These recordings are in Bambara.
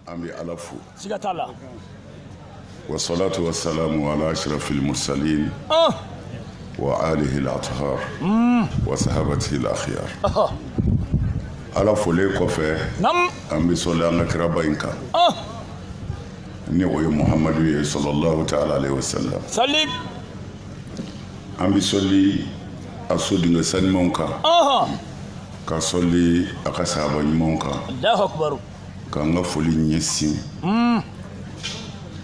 أمي ألفو سيغاتالا والصلاة والسلام على أشرف المرسلين وآله الأطهار وصحابته الأخيار ألفو ليكو في نعم أمي صلى الله عليه وسلم نيوي محمد صلى الله تعالى عليه وسلم سليم أمي صلي أسود نسان مونكا كصلي أكسب مونكا الله أكبر كان غفولي نيسين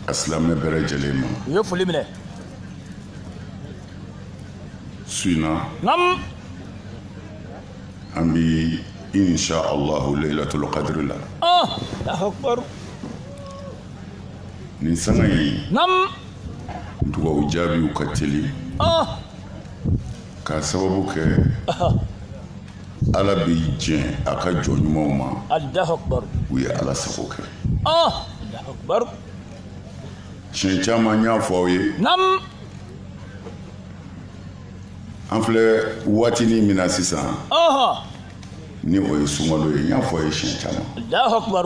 أسلام برجليما يفولي منه سينا نعم أمي إن شاء الله ليلة القدر لا الله أكبر نسمعي نعم دعاء جابي وكتلي كسببك على بيجين أكجون موما الله أكبر ويا على سبوك الله أكبر شنجاما نيافوي نعم أنفل واتني من أسيسان ni o ye sungalo ye nya fo ye shin chama Allahu Akbar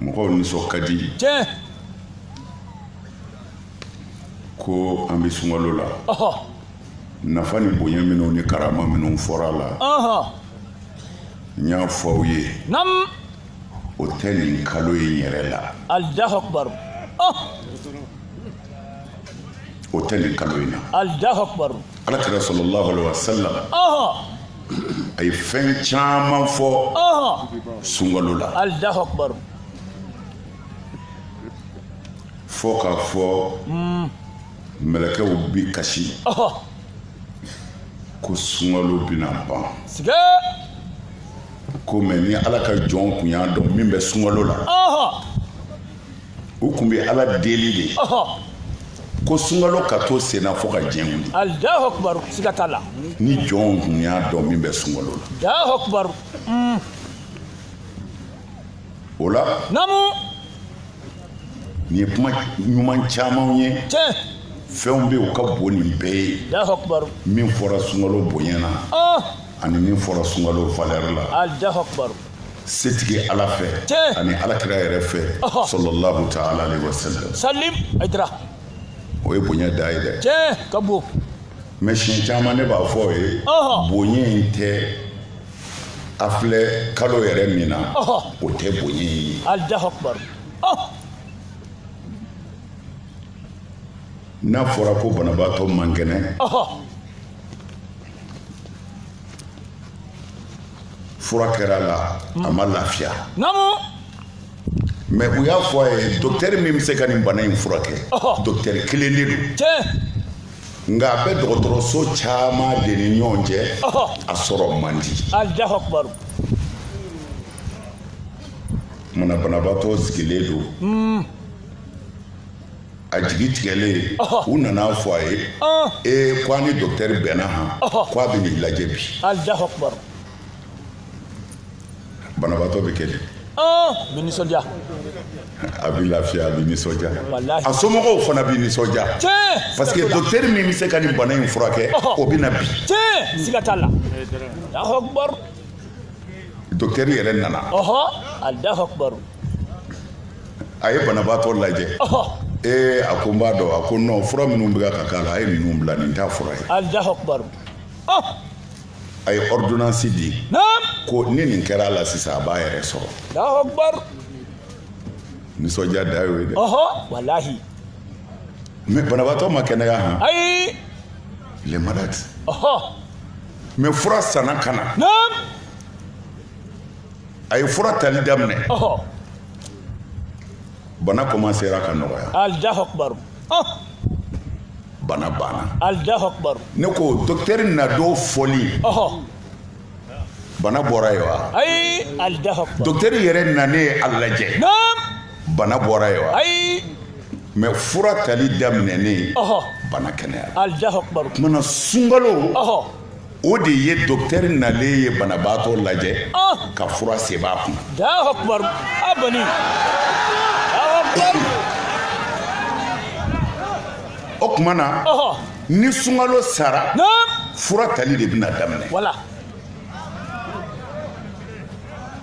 mo ni so kadi je ko ambi sungalo la nafa ni bonya mino ni karama mino fora la nya fo ye nam hotel ni kalo ye yere la Allahu Akbar hotel ni kalo ina Allahu Akbar ala sallallahu alaihi wasallam ay fen chama fo sungalo la Allahu Akbar fo ka fo melaka ubi kashi ko sungalo bina ba siga ko meni ala ka jon kunya do min be sungalo la o kumbe ala deli de ko sungalo ka to sena fo ka jengu Allahu Akbar siga tala ni jon kunya do min be sungalo la Allahu Akbar ola namu ni kuma nyuman chama nye fɛnw bɛ u ka bon nin bɛɛ ye Allahu Akbar min fɔra sungalo bonyana ani min fɔra sungalo valeur la Allahu Akbar setigi ala fɛ ani alakira yɛrɛ fɛ sallallahu ta'ala alaihi wasallam salim aidra o ye bonya da ye dɛ kabo mais siɲɛ caman ne b'a fɔ ye bonya in tɛ a filɛ kalo yɛrɛ min na o tɛ bonya ye Allahu Akbar n'a fɔra ko banabaatɔ man kɛnɛ fura kɛra la a ma lafiya mais u y'a fɔ a ye docteur min bɛ se ka nin bana in furakɛ docteur kelen de don nka a bɛ dɔgɔtɔrɔso caman de ni ɲɔgɔn cɛ a sɔrɔ man di Allahu Akbar mana banabaatɔ sigilen don a jigi tigɛlen u nana fɔ a ye ko a ni docteur bɛnna han ko a bɛ n'i lajɛ bi Allahu Akbar banabaatɔ bɛ kɛ di bɛ nisɔndiya a bɛ lafiya a bɛ nisɔndiya a somɔgɔw fana bɛ nisɔndiya parce que docteur min bɛ se ka nin bana in furakɛ o bɛ na bi siga t'a la Allahu Akbar docteur yɛrɛ nana Allahu Akbar a ye banabaatɔ lajɛ a ko n b'a dɔn a ko non fura minnu bɛ ka k'a la a ye ninnu bila nin t'a fura ye Allahu Akbar a ye ordonnance di ko ni nin kɛra a la sisan a b'a yɛrɛ sɔrɔ Allahu Akbar nisɔndiya da y'o ye dɛ walahi mais banabaatɔ ma kɛnɛya han ayi les malades mais fura sanna ka na a ye fura tali daminɛ bana commencera ka nɔgɔya Allahu Akbar bana banna Allahu Akbar ne ko docteur na do fɔli bana bɔra ye wa ayi Allahu Akbar docteur yɛrɛ nanen a lajɛ bana bɔra ye wa ayi mais fura tali daminɛnen bana kɛnɛyara Allahu Akbar kumana sungalo o de ye docteur nalen ye banabaatɔ lajɛ ka fura sɛbɛn a kun Allahu Akbar abani o kumana ni sungalo sara fura tali de bɛna daminɛ wala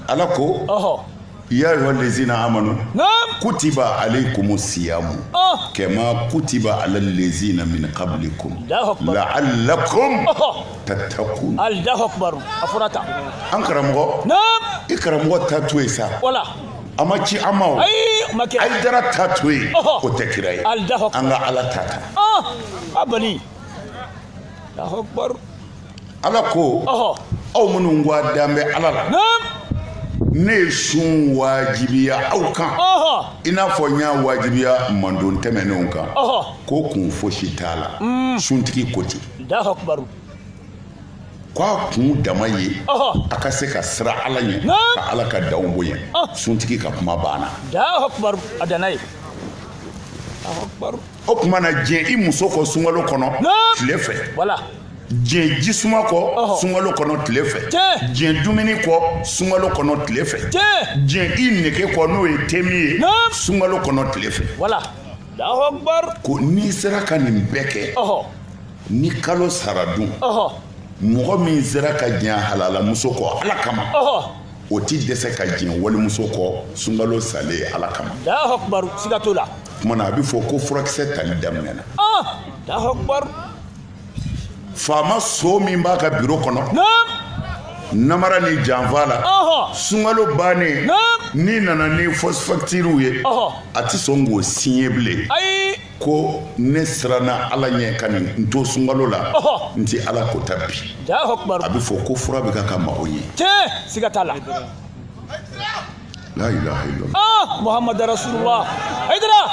ala ko يا أيها الذين آمنوا نعم كتب عليكم الصيام كما كتب على الذين من قبلكم الله أكبر. لعلكم تتقون. الله أكبر أفراتا. أنكرمغو نعم إكرمغو تاتويسا ولا amachi amao أي مكان ay dara tatwe o tekirai الله أكبر. anga ala tata أبني الله أكبر. ala ko aw munu ngwa dambe ala la نعم ne sun wajibiya aw kan ina fo nya wajibiya mandon temenon kan ko kun foshi tala suntiki koti الله أكبر. kwa kun damaye aka se ka sira ala ɲɛ ka ala ka daw bonya suntigi ka kuma bana الله أكبر أدناي. الله أكبر. o kuma na diɲɛ i muso kɔ sunkalo kɔnɔ tile fɛ ولا diɲɛ jisuma kɔ sunkalo kɔnɔ tile fɛ diɲɛ dumuni kɔ sunkalo kɔnɔ tile fɛ diɲɛ i nege kɔ n'o ye temi ye sunkalo kɔnɔ tile fɛ ولا الله أكبر. ko n'i sera ka nin bɛɛ kɛ ni kalo sara dun mɔgɔ min sera ka diɲɛ halalamuso kɔ ala kama o ti dɛsɛ ka diɲɛ walimuso kɔ sunkalo sale ala kama الله أكبر. سيغاتولا. kuma na a bɛ fɔ ko furakisɛ tali daminɛna الله أكبر. faama so min b'a ka biro kɔnɔ نعم namara ni janfa la sunkalo bannen n'i nana ni factures ye a ti sɔn k'o signer bilen أي ko ne siranna ala ɲɛ ka nin n to sunkalo la n ti ala kota bi الله أكبر. a bɛ fɔ ko fura bɛ ka ka mago ye سيغاتالا. la ilaha illallah محمد رسول الله. هيدرا.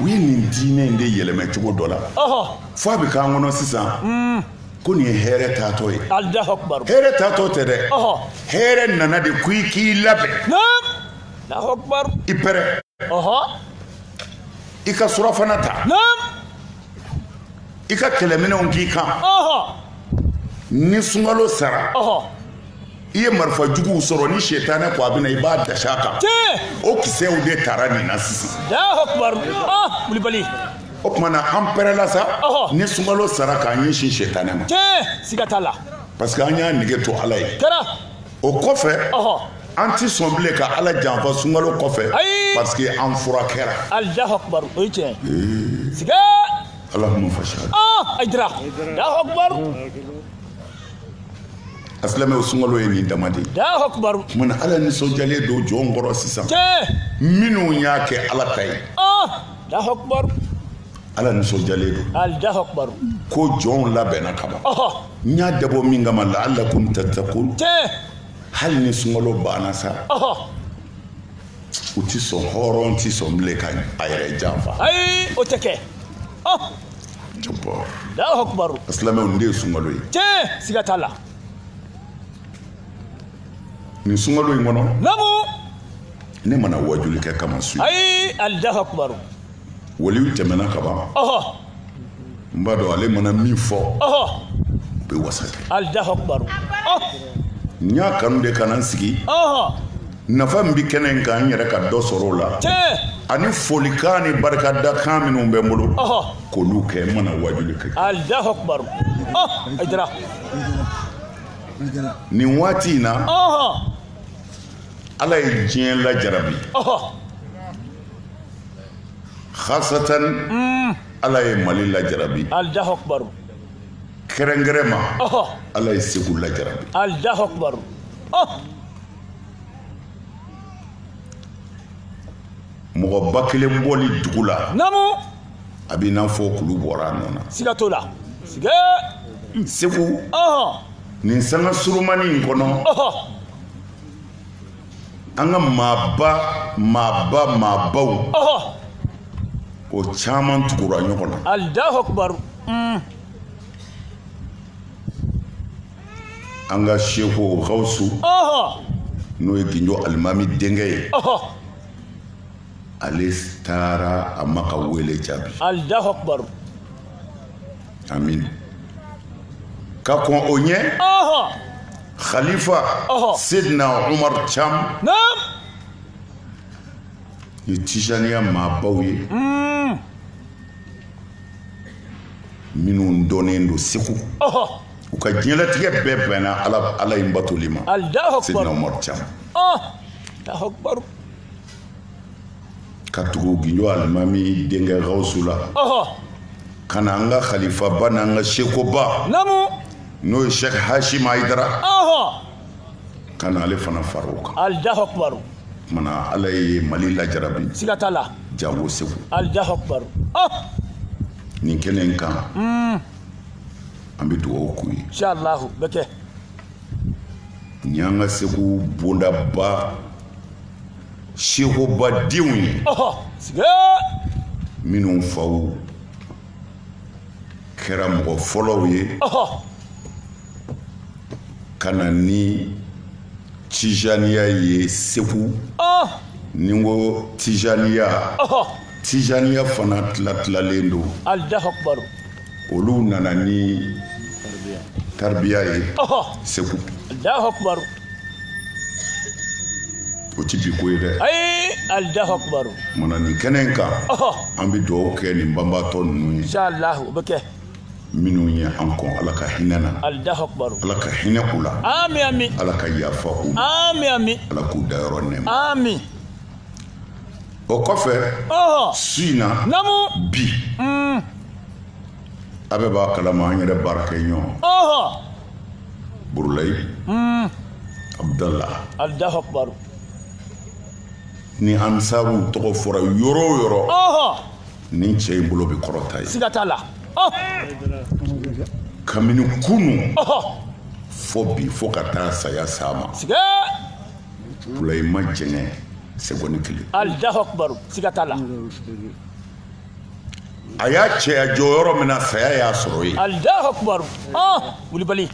u ye nin diinɛ in de yɛlɛmɛ cogo dɔ la fo a bɛ k'an kɔnɔ sisan ko nin ye hɛrɛ taatɔ ye الله أكبر. hɛrɛ taatɔ tɛ dɛ hɛrɛ nana de ko i k'i labɛn نعم الله أكبر. i pɛrɛ i ka surafana ta نعم i ka kɛlɛminɛnw k'i kan ni sunkalo sara i ye marifa juguw sɔrɔ ni sɛtanɛ ko a bɛna i b'a dasi a kan o kisɛw de tara nin na sisan الله أكبر. ولبلي. o tuma na an pɛrɛla sa ni sunkalo sara k'an ɲɛsin sɛtanɛ ma سيغاتالا. parce que an y'a nege to ala ye ترى. o kɔfɛ an ti sɔn bilen ka ala janfa sunkalo kɔfɛ parce que an fura kɛra الله أكبر. ويجي. سيغا. allahumma fashhad أيدرا. الله أكبر. asilamɛw sunkalo ye nin dama de ye الله أكبر. mun ala nisɔndiyalen don jɔn kɔrɔ sisan minnu y'a kɛ ala ta ye الله أكبر. ala nisɔndiyalen don الله أكبر. ko jɔnw labɛnna ka ban n y'a dabɔ min kama la'allakum tattaqun hali ni sunkalo banna sa u ti sɔn hɔrɔn ti sɔn bilen ka a yɛrɛ janfa أي أوتكي. الله أكبر. asilamɛw nin de ye sunkalo ye سيغاتالا. nin sunkalo in kɔnɔ نمو. ne mana wajuli kɛ kama su ye أي الله أكبر. waliw tɛmɛna ka ban n b'a dɔn ale mana min fɔ u bɛ wasa kɛ الله أكبر. n y'a kanu de ka na n sigi nafa min bɛ kɛnɛ in kan n yɛrɛ ka dɔ sɔrɔ o la ani folikan ni barikadakan minnu bɛ n bolo k'olu kɛ n mana wajuli kɛ الله أكبر. أيدرا. nin waati in na ala ye diɲɛ lajarabi khasatan ala ye mali lajarabi الله أكبر. kɛrɛnkɛrɛn ala ye segu lajarabi الله أكبر. mɔgɔ ba kelen bɔli dugu la نمو. a b'i n'a fɔ kulu bɔra a nɔ na سيغاتولا. سيغا. segu nin sanga surumani in kɔnɔ an ka maabaw o caman tugura ɲɔgɔn na الله أكبر. an ka seko gawusu n'o ye ginjo alimami denkɛ ye ale taara a ma ka wele jaabi الله أكبر. amin ka kɔn o ɲɛ khalifa sidna umar cham نعم ni tijaniya maabaw ye minnu dɔnnen don segu u ka diɲɛlatigɛ bɛɛ bɛnna ala in batoli ma الله sidna أكبر. umar cham Allahu Akbar. Ka tugu ginyo alimami denkɛ Gawusu la kana an ka khalifa ba n'an ka seko ba n'o ye Sheikh Hashim Aidara kana ale fana fara o kan. Allahu Akbar. Mana ala ye Mali lajarabi siga t'a la jango segu. Allahu Akbar. Nin kɛnɛ in kan an bɛ dugawu k'u ye. Inshallah bɛ kɛ. Ni an ka segu bondaba sekoba denw ye siga minnu faw kɛra mɔgɔ fɔlɔw ye ka na ni tijaniya ye segu. ni ko tijaniya fana tilatilalen don. Allahu Akbar. olu nana ni tarbiya ye segu. Allahu Akbar. o ti bi ko ye dɛ. Allahu Akbar. Mana nin kɛnɛ in kan an bɛ dugawu kɛ nin banbatɔ ninnu ye. Inshallah o bɛ kɛ. minnu ye an kɔn ala ka hinɛ na. Allahu Akbar. ala ka hinɛ u la. Amin amin. ala ka yafa u ma. Amin amin. ala k'u dayɔrɔ nɛɛma. Amin. o kɔfɛ su in na bi a bɛ b'a kalama an yɛrɛ baarakɛ ɲɔgɔn Burulayi Abdala. Allahu Akbar. ni ansaru tɔgɔ fɔra yɔrɔ o yɔrɔ ni cɛ in bolo bɛ kɔrɔta ye. siga t'a la. kabini kunu fo bi fo ka taa saya s'a ma. siga. Burulayi ma jɛngɛ seconde kelen. Allahu Akbar. siga t'a la. a y'a cɛya jɔ yɔrɔ min na saya y'a sɔrɔ yen. Allahu Akbar. wulibali.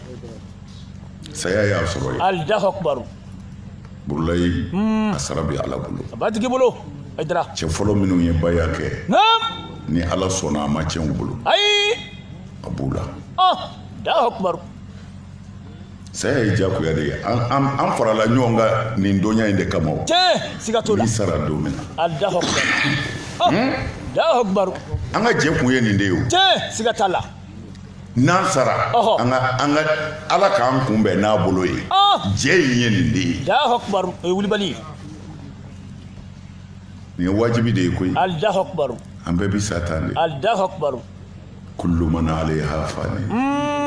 saya y'a sɔrɔ yen. Allahu Akbar. Burulayi a sara bɛ ala bolo. a b'a tigi bolo. Aidara. cɛ fɔlɔ minnu ye baya kɛ ni ala sɔnna a ma tiɲɛ u bolo. ayi. a b'u la. Allahu Akbar. saya ye diyagoya de ye an farala ɲɔgɔn kan nin dɔnya in de kama o. tiɲɛ siga t'o la. n'i sara don min na. Allahu Akbar. Allahu Akbar. an ka jɛ kun ye nin de ye o. tiɲɛ siga t'a la. n'an sara an ka ala k'an kunbɛn n'a bolo ye. jɛ in ye nin de ye. Allahu Akbar. o ye wulibali. nin ye wajibi de ye koyi. Allahu Akbar. an bɛɛ bi sa tan de. Allahu Akbar. kullu man alayha fani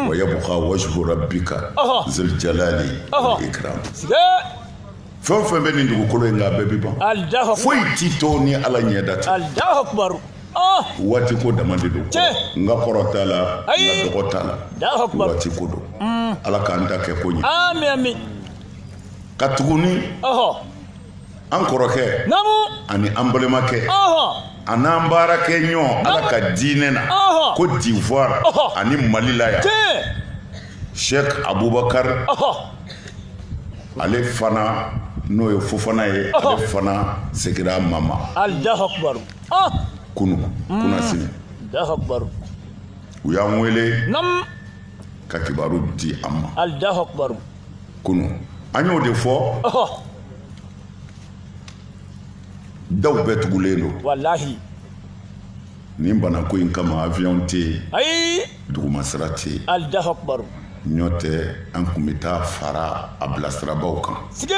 wa yabqa wajhu rabbika zul jalali wal ikram. siga. fɛn o fɛn bɛ nin dugukolo in kan a bɛɛ bi ban. Allahu Akbar. foyi ti to ni ala ɲɛda tɛ. Allahu Akbar. waati ko dama de don. n ka kɔrɔ t'a la n ka dɔgɔ t'a la. Allahu Akbar. waati ko don. ala k'an ta kɛ ko ɲɛ. Amin amin. ka tuguni an kɔrɔkɛ ani an balimakɛ a n'an baarakɛ ɲɔgɔn ala ka diinɛ na ko d'ivoire ani mali la yan Sheikh Abubakar ale fana n'o ye Fofana ye ale fana segira mama. Allahu Akbar. kuna sini. Allahu Akbar. u y'an wele ka kibaru di an ma. Allahu Akbar. kunu an y'o de fɔ daw bɛɛ tugulen don. wallahi. nin banako in kama avion tɛ yen. ayi. dugumasira tɛ yen. Allahu Akbar. ɲɔ tɛ an kun bɛ taa fara a bilasirabaw kan. sigi.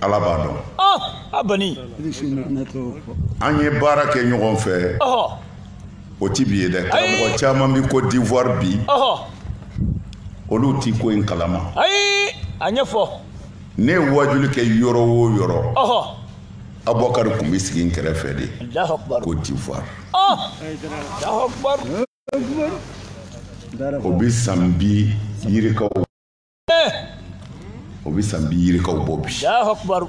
ala b'a dɔn. a bani. an ye baara kɛ ɲɔgɔn fɛ. o ti bi ye dɛ. karamɔgɔ caman bi Côte d'Ivoire bi. olu ti ko in kalama. ayi a ɲɛfɔ. ne ye wajuli kɛ yɔrɔ o yɔrɔ. Abubakar kun bɛ sigi n kɛrɛfɛ de. Allahu Akbar. Côte d'Ivoire. Allahu Akbar. o bi san bi yirikaw. o bi san bi yirikaw bɔ bi. Allahu Akbar.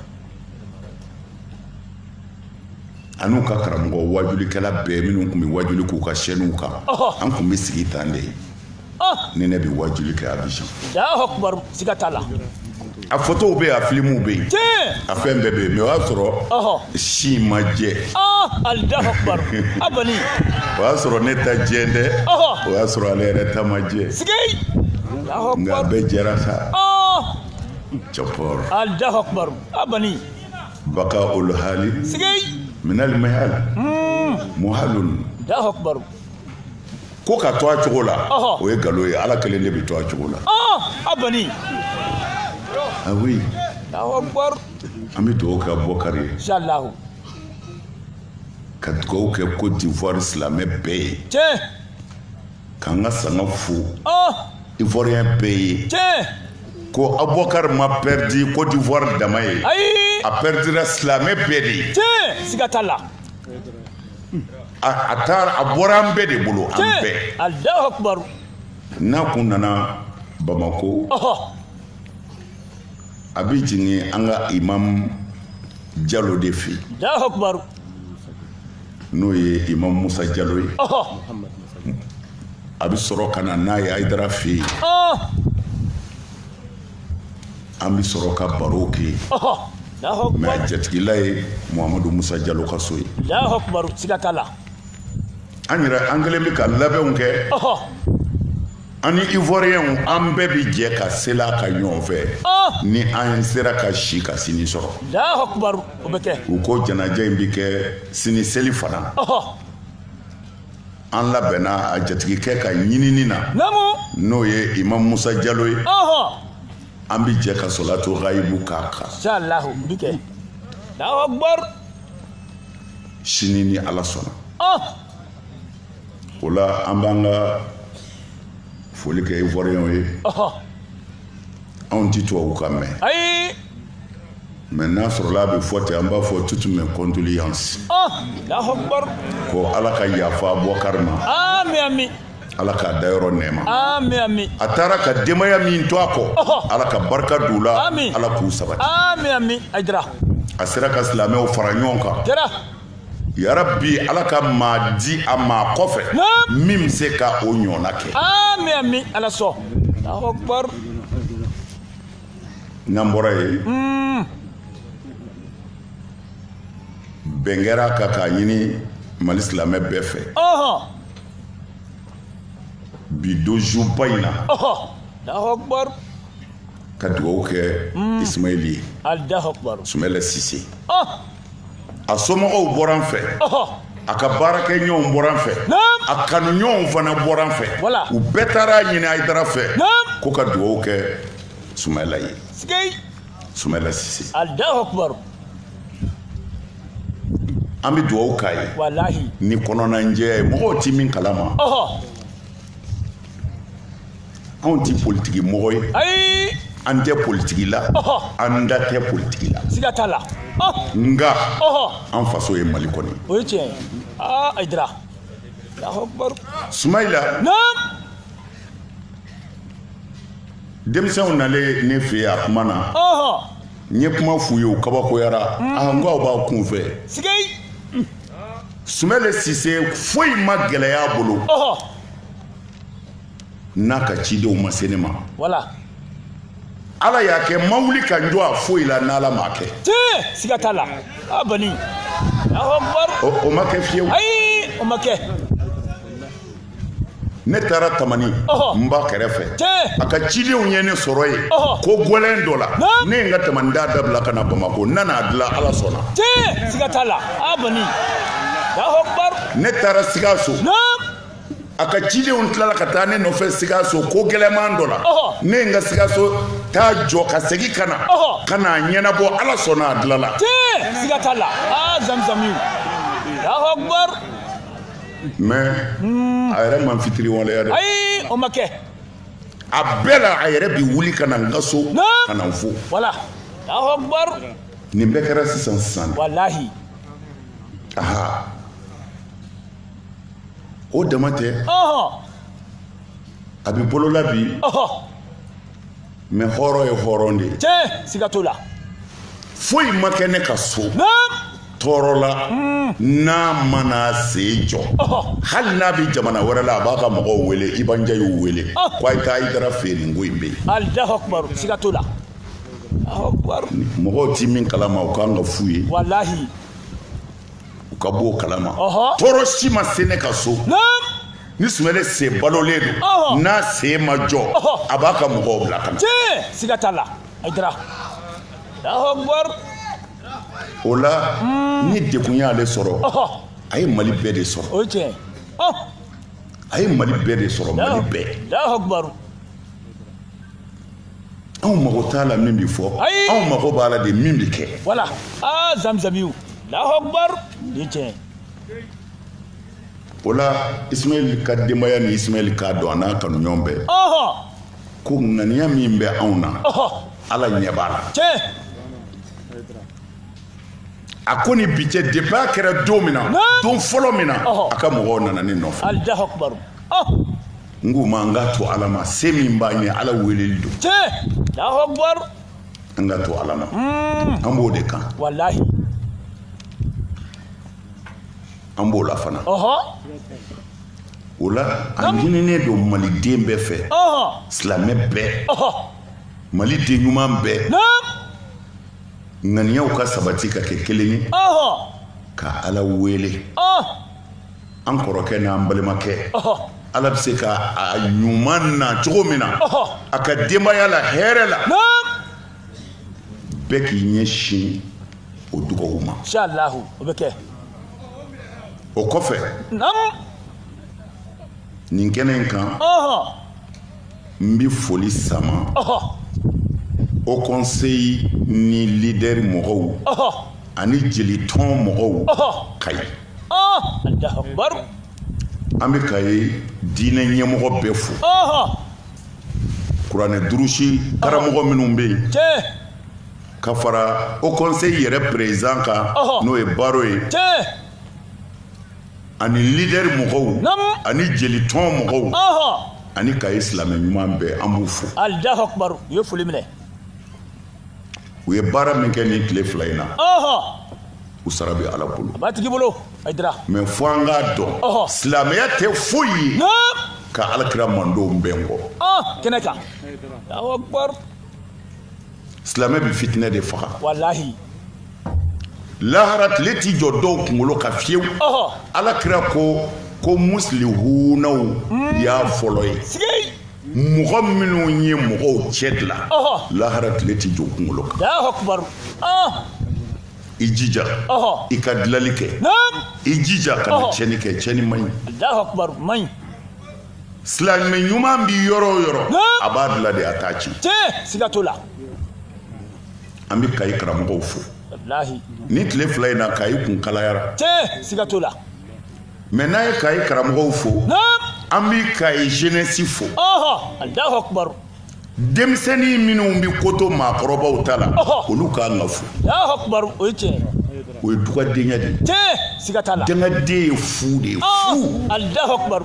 an'u ka karamɔgɔ wajulikɛla bɛɛ minnu kun bɛ wajuli k'u ka chaînew kan. an kun bɛ sigi tan de. ni ne bɛ wajuli kɛ Abidjan. Allahu Akbar. siga t'a la. a photos bɛ yen a films bɛ yen. a fɛn bɛɛ bɛ yen mais o y'a sɔrɔ si ma jɛ. Allahu Akbar. a bani. o y'a sɔrɔ ne ta jɛ dɛ. o y'a sɔrɔ ale yɛrɛ ta ma jɛ. sigi. Allahu nka Akbar. a bɛɛ jɛra sa. Japor. Allahu Akbar. a bani. baka ol hali. sigi. minal mahal. muhalun. Allahu Akbar. ko ka to a cogo la. o ye nkalon ye ala kelen de bɛ to a cogo la. a bani. ah oui Allahu akbar. An bɛ dugawu kɛ Abubakar ye Inshallah. ka dugawu kɛ Côte d'Ivoire silamɛ bɛɛ ye Tiɲɛ. k'an ka sanga fo Ah. Ivoirien bɛɛ ye Tiɲɛ. ko Abubakar ma perdi Côte d'Ivoire dama ye Ayi. a perdira silamɛ bɛɛ de ye Tiɲɛ. Siga t'a la. a taara a bɔra an bɛɛ de bolo an Tiɲɛ. bɛɛ Allahu akbar. n'a kun nana Bamako Ɔhɔ. a bɛ jigin an ka imam Jalo de fɛ yen Allahu akbar. n'o ye imam Musa Jalo ye Ɔhɔ. a bɛ sɔrɔ ka na n'a ye Hayidara fɛ yen Ah. an bɛ sɔrɔ ka baro kɛ Ɔhɔ. Allahu mɛ a akbar. jatigila ye Muhamadu Musa Jalo ka so ye Allahu akbar. Siga t'a la. an yɛrɛ an kɛlen bɛ ka labɛnw kɛ Ɔhɔ. an ni Ivoiriyɛnw an bɛɛ bɛ jɛ ka sela ka ɲɔgɔn fɛ Ah. ni an sera ka si ka sini sɔrɔ Allahu akbar. O bɛ kɛ. u ko janaja in bɛ kɛ sini seli fana Ɔhɔ. an labɛnna a jatigikɛ ka ɲinini na Namu. n'o ye imam Musa Jalo ye Ɔhɔ. an bɛ jɛ ka solatu ghaibu k'a kan Inshallah. O bɛ kɛ. Allahu akbar. sini ni Ala sɔnna Ah. o la an b'an ka foli kɛ Ivoiriyɛnw ye Ɔhɔ. anw ti tubabu kan mɛn Ayi. mɛ n'a sɔrɔla a bɛ fɔ ten an b'a fɔ toutes mes condoléances Ah. Allahu akbar. ko Ala ka yafa Abubakar ma Ami ami. Ala k'a dayɔrɔ nɛɛma Ami ami. a taara ka denbaya min to a kɔ Ɔhɔ. Ala ka barika don u la Amin. Ala k'u sabati Ami ami. Aydara. a sera ka silamɛw fara ɲɔgɔn kan Kɛra. yarabi Ala ka maa di a maa kɔfɛ Naam. min bɛ se ka o ɲɔgɔnna kɛ Ami ami. Ala sɔn. Allahu akbar. n'an bɔra yen bɛn kɛra kan k'a ɲini Mali silamɛ bɛɛ fɛ Ɔhɔ. bi dozuba in na Ɔhɔ. Allahu akbar. ka dugawu kɛ Ismaili ye Allahu akbar. Sumɛlɛ Sise Ah. a somɔgɔw bɔra an fɛ Ɔhɔ. a ka baarakɛɲɔgɔnw bɔra an fɛ Naam. a kanuɲɔgɔnw fana bɔra an fɛ Voilà. u bɛɛ taara ɲini Hayidara fɛ Naam. ko ka dugawu kɛ Sumɛlɛ ye Sigei. Sumɛlɛ Sise Allahu akbar. an bɛ dugawu k'a ye Wallahi. ni kɔnɔnajɛya ye mɔgɔw ti min kalama Ɔhɔ. anw ti politiki mɔgɔ ye Ayi. an tɛ politiki la Ɔhɔ. an da tɛ politiki la Siga t'a la. Ah. nga Ɔhɔ. an faso ye Mali kɔni O ye tiɲɛ ye. Ah Aydara. Allahu akbar. Sumayila Naam. denmisɛnw nalen ne fɛ yen a kuma na Ɔhɔ. n ye kuma f'u ye u kabakoyara n ko aw b'aw kun fɛ Sigei. Sumɛlɛ Sise foyi ma gɛlɛya a bolo Ɔhɔ. n'a ka cidenw ma se ne ma Voilà. Ala y'a kɛ ma wuli ka n jɔ a foyi la n'Ala m'a kɛ Tiɲɛ. Siga t'a la. Ah bani. Allahu akbar. o ma kɛ fiyewu Ayi. O ma kɛ. ne taara Tamani Ɔhɔ. n ba kɛrɛfɛ Tiɲɛ. a ka cidenw ye ne sɔrɔ yen Ɔhɔ. ko gɔlɛn dɔ la Naam. ne ye n ka Tamani da dabila ka na Bamako n nana dilan Ala sɔnna Tiɲɛ. Siga t'a la. Ah bani. Allahu akbar. ne taara Sikaso Naam. a ka cidenw tilala ka taa ne nɔfɛ Sikaso ko gɛlɛman dɔ la Ɔhɔ. ne ye n ka Sikaso taa jɔ ka segin ka na Ɔhɔ. ka n'a ɲɛnabɔ Ala sɔnna a dilanna Tiɲɛ. Siga t'a la. Ah zamzamiw. Allahu akbar. mais a yɛrɛ man fitiri waleya dɛ Ayi. O ma kɛ. a bɛɛ la a yɛrɛ bi wuli ka na n ka so Naam. ka na n fo Voilà. Allahu akbar. nin bɛɛ kɛra sisan Wallahi. aha o dama tɛ Ɔhɔ. a bɛ bolola bi Ɔhɔ. mais hɔrɔn ye hɔrɔn de ye Tiɲɛ. Siga t'o la. foyi ma kɛ ne ka so Naam. tɔɔrɔ la n'a mana sen jɔ Ɔhɔ. hali n'a bɛ jamana wɛrɛ la a b'a ka mɔgɔw wele Ibanja y'u wele ko a ye taa Hayidara fɛ yen nin ko in bɛ yen Allahu akbar. Siga t'o la. Allahu akbar. mɔgɔw ti min kalama u kan ka f'u ye Wallahi. u ka bɔ o kalama Ɔhɔ. tɔɔrɔ si ma se ne ka so Naam. ni Sumɛlɛ sen balolen don Ɔhɔ. n'a sen ma jɔ Ɔhɔ. a b'a ka mɔgɔw bila ka na Tiɲɛ. Siga t'a la. Aydara. Allahu akbar. o la ni dekun y'ale sɔrɔ Ɔhɔ. a ye Mali bɛɛ de sɔrɔ O ye tiɲɛ ye. Ɔ. a ye Mali bɛɛ de sɔrɔ Mali bɛɛ Allahu akbar. anw mago t'a la min bi fɔ anw mago b'a la de min bi kɛ voilà zamzamiw Allahu akbar ni tiɲɛ o la Ismaël ka denbaya ni Ismaël k'a dɔn a n'a kanuɲɔgɔn bɛɛ ko ŋaniya min bɛ anw na Ala ɲɛ b'a la tiɲɛ a ko ni bi cɛ depuis a kɛra don min na don fɔlɔ min na a ka mɔgɔw nana ne nɔfɛ Allahu akbar n k'u ma an ka to Ala ma se min b'a ɲɛ Ala weleli don tiɲɛ Allahu akbar an ka to Ala ma an b'o de kan wallahi an b'o la fana o la a ɲininen don maliden bɛɛ fɛ silamɛ bɛɛ maliden ɲuman bɛɛ ŋaniyaw ka sabati ka kɛ kelen ye ka Ala wele an kɔrɔkɛ n'an balimakɛ Ala bɛ se ka a ɲuman na cogo min na a ka denbaya la hɛrɛ la bɛɛ k'i ɲɛsin o dugawu ma inshallah o bɛ kɛ o kɔfɛ nin kɛnɛ in kan n bɛ foli sama au conseil ni leader mɔgɔw ani jelitɔn mɔgɔw Kayi Allahu akbar an bɛ Kayi diinɛ ɲɛmɔgɔ bɛɛ fo kuranɛ durusi karamɔgɔ minnu bɛ yen ka fara au conseil yɛrɛ président kan n'o ye Baro ye ani leader mɔgɔw ani jelitɔn mɔgɔw ani Kayi silamɛ ɲuman bɛɛ an b'u fo Allahu akbar u ye foli minɛ u ye baara min kɛ nin tile fila in na u sara bɛ Ala bolo a b'a tigi bolo Aidara mais fo an k'a dɔn silamɛya tɛ foyi ye ka Alakira mandenw bɛn kɔ kɛnɛ kan Allahu akbar silamɛ bɛ fitinɛ de faga wallahi lahara tile t'i jɔ dɔw kunkolo ka fiyewu Alakira ko muslihunaw y'a fɔlɔ ye mɔgɔ minnu ye mɔgɔw cɛ dilan lahara tile t'i jɔ kunkolo kan Allahu akbar i jija i ka dilali kɛ i jija ka na tiɲɛni kɛ tiɲɛni man ɲi Allahu akbar man ɲi silamɛ ɲuman bi yɔrɔ o yɔrɔ a b'a dilan de a t'a ci tiɲɛ siga t'o la an bɛ Kayi karamɔgɔw fo wallahi ni tile fila in na Kayi kun kalayara tiɲɛ siga t'o la mais n'a ye Kayi karamɔgɔw fo an bɛ Kayi jeunesse fo Allahu akbar denmisɛnnin minnu bɛ ko to maakɔrɔbaw ta la olu k'an ka fo Allahu akbar o ye tiɲɛ o ye dukadenya de ye tiɲɛ siga t'a la dangaden ye fu de ye fu Allahu akbar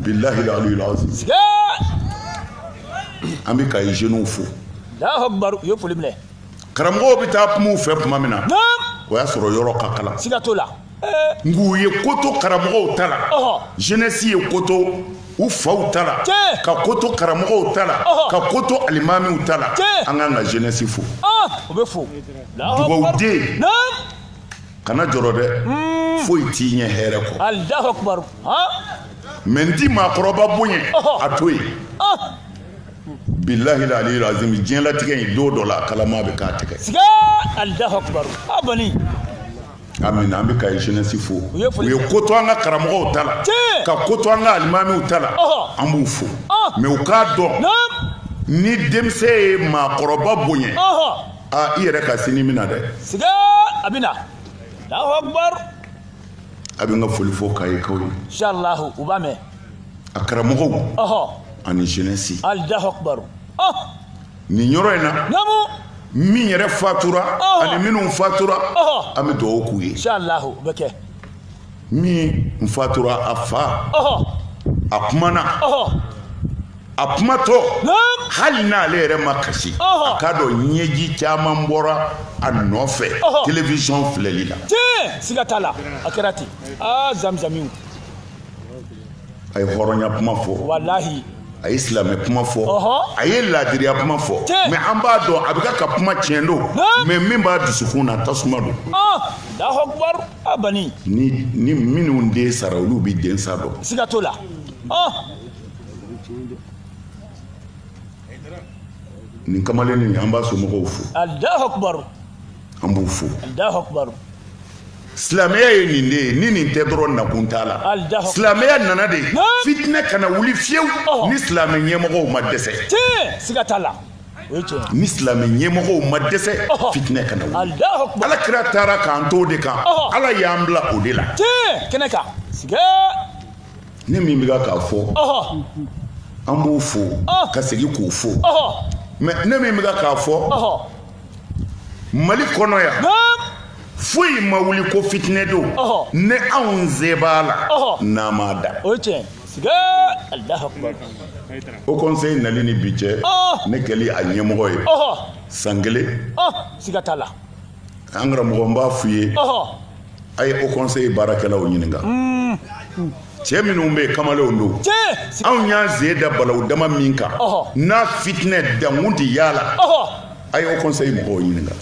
bilahi aliyul azim siga an bɛ Kayi jeunes fo Allahu akbar u ye foli minɛ karamɔgɔw bɛ taa kuma u fɛ tuma min na o y'a sɔrɔ yɔrɔ ka kalan siga t'o la nk'u ye ko to karamɔgɔw ta la jeunesse ye ko to u faw ta la ka ko to karamɔgɔw ta la ka ko to alimamiw ta la an k'an ka jeunesse fo o bɛ fo dugawuden kana jɔrɔ dɛ foyi t'i ɲɛ hɛrɛ kɔ Allahu akbar mais n ti maakɔrɔba bonya a to yen bilahi aliyul azim diɲɛlatigɛ in don dɔ la kalama bɛ k'a tigɛ siga Allahu akbar bani amina an bɛ Kayi jeunesse fo u ye ko to an ka karamɔgɔw ta la ka ko to an ka alimamiw ta la an b'u fo mais u k'a dɔn ni denmisɛn ye maakɔrɔba bonya i yɛrɛ ka sini min na dɛ siga a bɛ na Allahu akbar a bɛ n ka foli fɔ Kayi kaw ye inshallah u b'a mɛn a karamɔgɔw ani jeunesse Allahu akbar nin yɔrɔ in na min yɛrɛ fatura ani minnu fatura an bɛ dugawu k'u ye inshallah o bɛ kɛ min fatura a fa a kumana a kumatɔ hali n'ale yɛrɛ ma kasi a k'a dɔn ɲɛji caman bɔra a nɔfɛ télévision filɛli la tiɲɛ siga t'a la a kɛra ten zamzamiw a ye hɔrɔnya kuma fɔ wallahi a ye silamɛ kuma fɔ a ye laadiriya kuma fɔ mais an b'a dɔn a bɛ ka kuma tiɲɛ don mais min b'a dusukun na tasuma don Allahu akbar bani ni minnu den sara olu bɛ den sa dɔn siga t'o la nin kamalennin an b'a somɔgɔw fo Allahu akbar an b'u fo Allahu akbar silamɛya ye nin de ye ni nin tɛ dɔrɔn nakun t'a la silamɛya nana de fitinɛ kana wuli fiyewu ni silamɛ ɲɛmɔgɔw ma dɛsɛ tiɲɛ siga t'a la ni silamɛ ɲɛmɔgɔw ma dɛsɛ fitinɛ kana wuli ala kira taara k'an to de kan ala y'an bila o de la kɛnɛ kan siga ne min bɛ k'a fɔ an b'o fo ka segin k'o fo mais ne min bɛ k'a fɔ Mali kɔnɔ yan foyi ma wuli ko fitinɛ don ne anw se b'a la n'a ma da o tiɲɛ siga Allahu akbar o conseil nali ni bi cɛ ne kɛli a ɲɛmɔgɔ ye san kelen siga t'a la an karamɔgɔ n b'a f'u ye a ye o conseil baarakɛlaw ɲininka cɛ minnu bɛ yen kamalenw don anw y'an sen da balawu dama min kan n'a fitinɛ dankun tɛ yaala a ye o conseil mɔgɔw ɲininka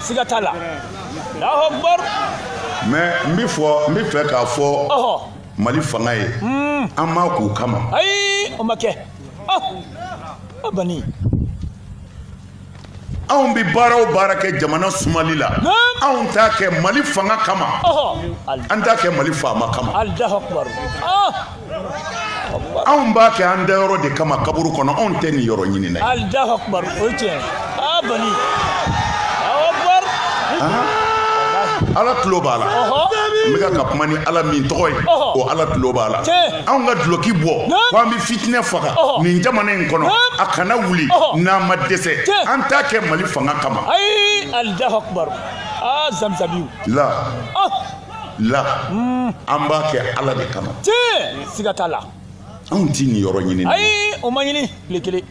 siga t'a la Allahu akbar mais n bɛ fɛ k'a fɔ Mali fanga ye an m'a k'u kama ayi o ma kɛ bani anw bɛ baara o baara kɛ jamana sumali la anw t'a kɛ Mali fanga kama an t'a kɛ Mali faama kama Allahu akbar anw b'a kɛ an dayɔrɔ de kama kaburu kɔnɔ anw tɛ nin yɔrɔ ɲini na Allahu akbar o tiɲɛ bani Allahu akbar ala tulo b'a la n bɛ ka kuma ni ala min tɔgɔ ye o ala tulo b'a la anw ka duloki bɔ ko an bɛ fitinɛ faga nin jamana in kɔnɔ a kana wuli n'a ma dɛsɛ an t'a kɛ Mali fanga kama ayi Allahu akbar zamzamiw la an b'a kɛ ala de kama siga t'a la anw tɛ nin yɔrɔ ɲini ayi o ma ɲini tile kelen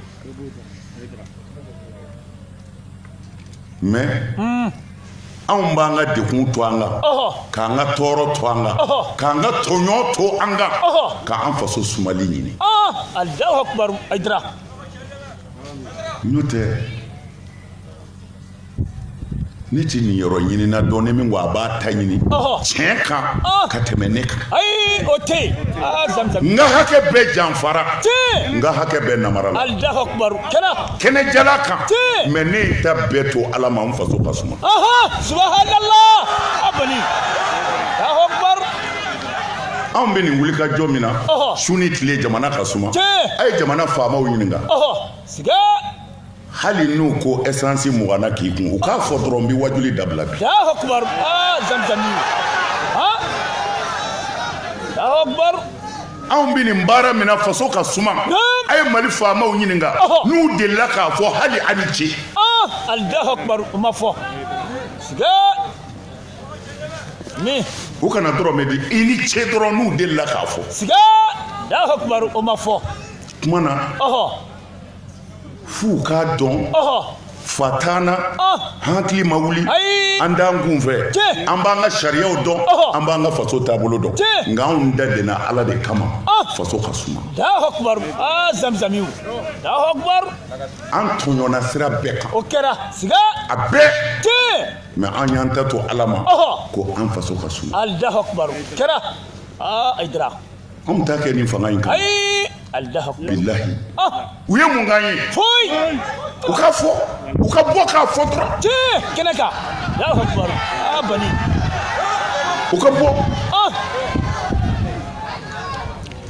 mais anw b'an ka dekun to an kan k'an ka tɔɔrɔ to an kan k'an ka tɔɲɔ to an kan k'an faso sumali ɲini Allahu akbar Aidara n'o tɛ ne tɛ nin yɔrɔ ɲini na dɔn ne min ko a b'a ta ɲini tiɲɛ kan ka tɛmɛ ne kan ayi o tɛ yen zamzam n ka hakɛ bɛɛ janfara n ka hakɛ bɛɛ namara la Allahu akbar kɛnɛjala kan mais ne ye ta bɛɛ to ala ma n faso ka suma subhanallah abani Allahu akbar anw bɛ nin wulikajɔ min na su ni tile jamana ka suma a ye jamana faamaw ɲininka siga hali n'u ko essence 20 na k'i kun u k'a fɔ dɔrɔn n bɛ wajuli dabila bi Allahu akbar zamzami Allahu akbar anw bɛ nin baara min na faso ka suma a ye Mali faamaw ɲininka n'u delila k'a fɔ hali a ni ce Allahu akbar o ma fɔ siga ni u kana dɔrɔn mɛ di i ni ce dɔrɔn n'u delila k'a fɔ siga Allahu akbar o ma fɔ tuma na f'u k'a dɔn fa t'an na hakili ma wuli an t'an kun fɛ an b'an ka sariyaw dɔn an b'an ka faso taabolo dɔn nka anw dadenna ala de kama faso ka suma Allahu akbar zamzamiw Allahu akbar an tɔɲɔna sira bɛɛ kan o kɛra siga a bɛɛ mais an y'an ta to ala ma ko an faso ka suma Allahu akbar kɛra Aidara anw t'a kɛ nin fanga in kan Allahu akbar bilahi u ye mun k'an ye foyi u ka fɔ u ka bɔ k'a fɔ dɔrɔn kɛnɛ kan Allahu akbar bani u ka bɔ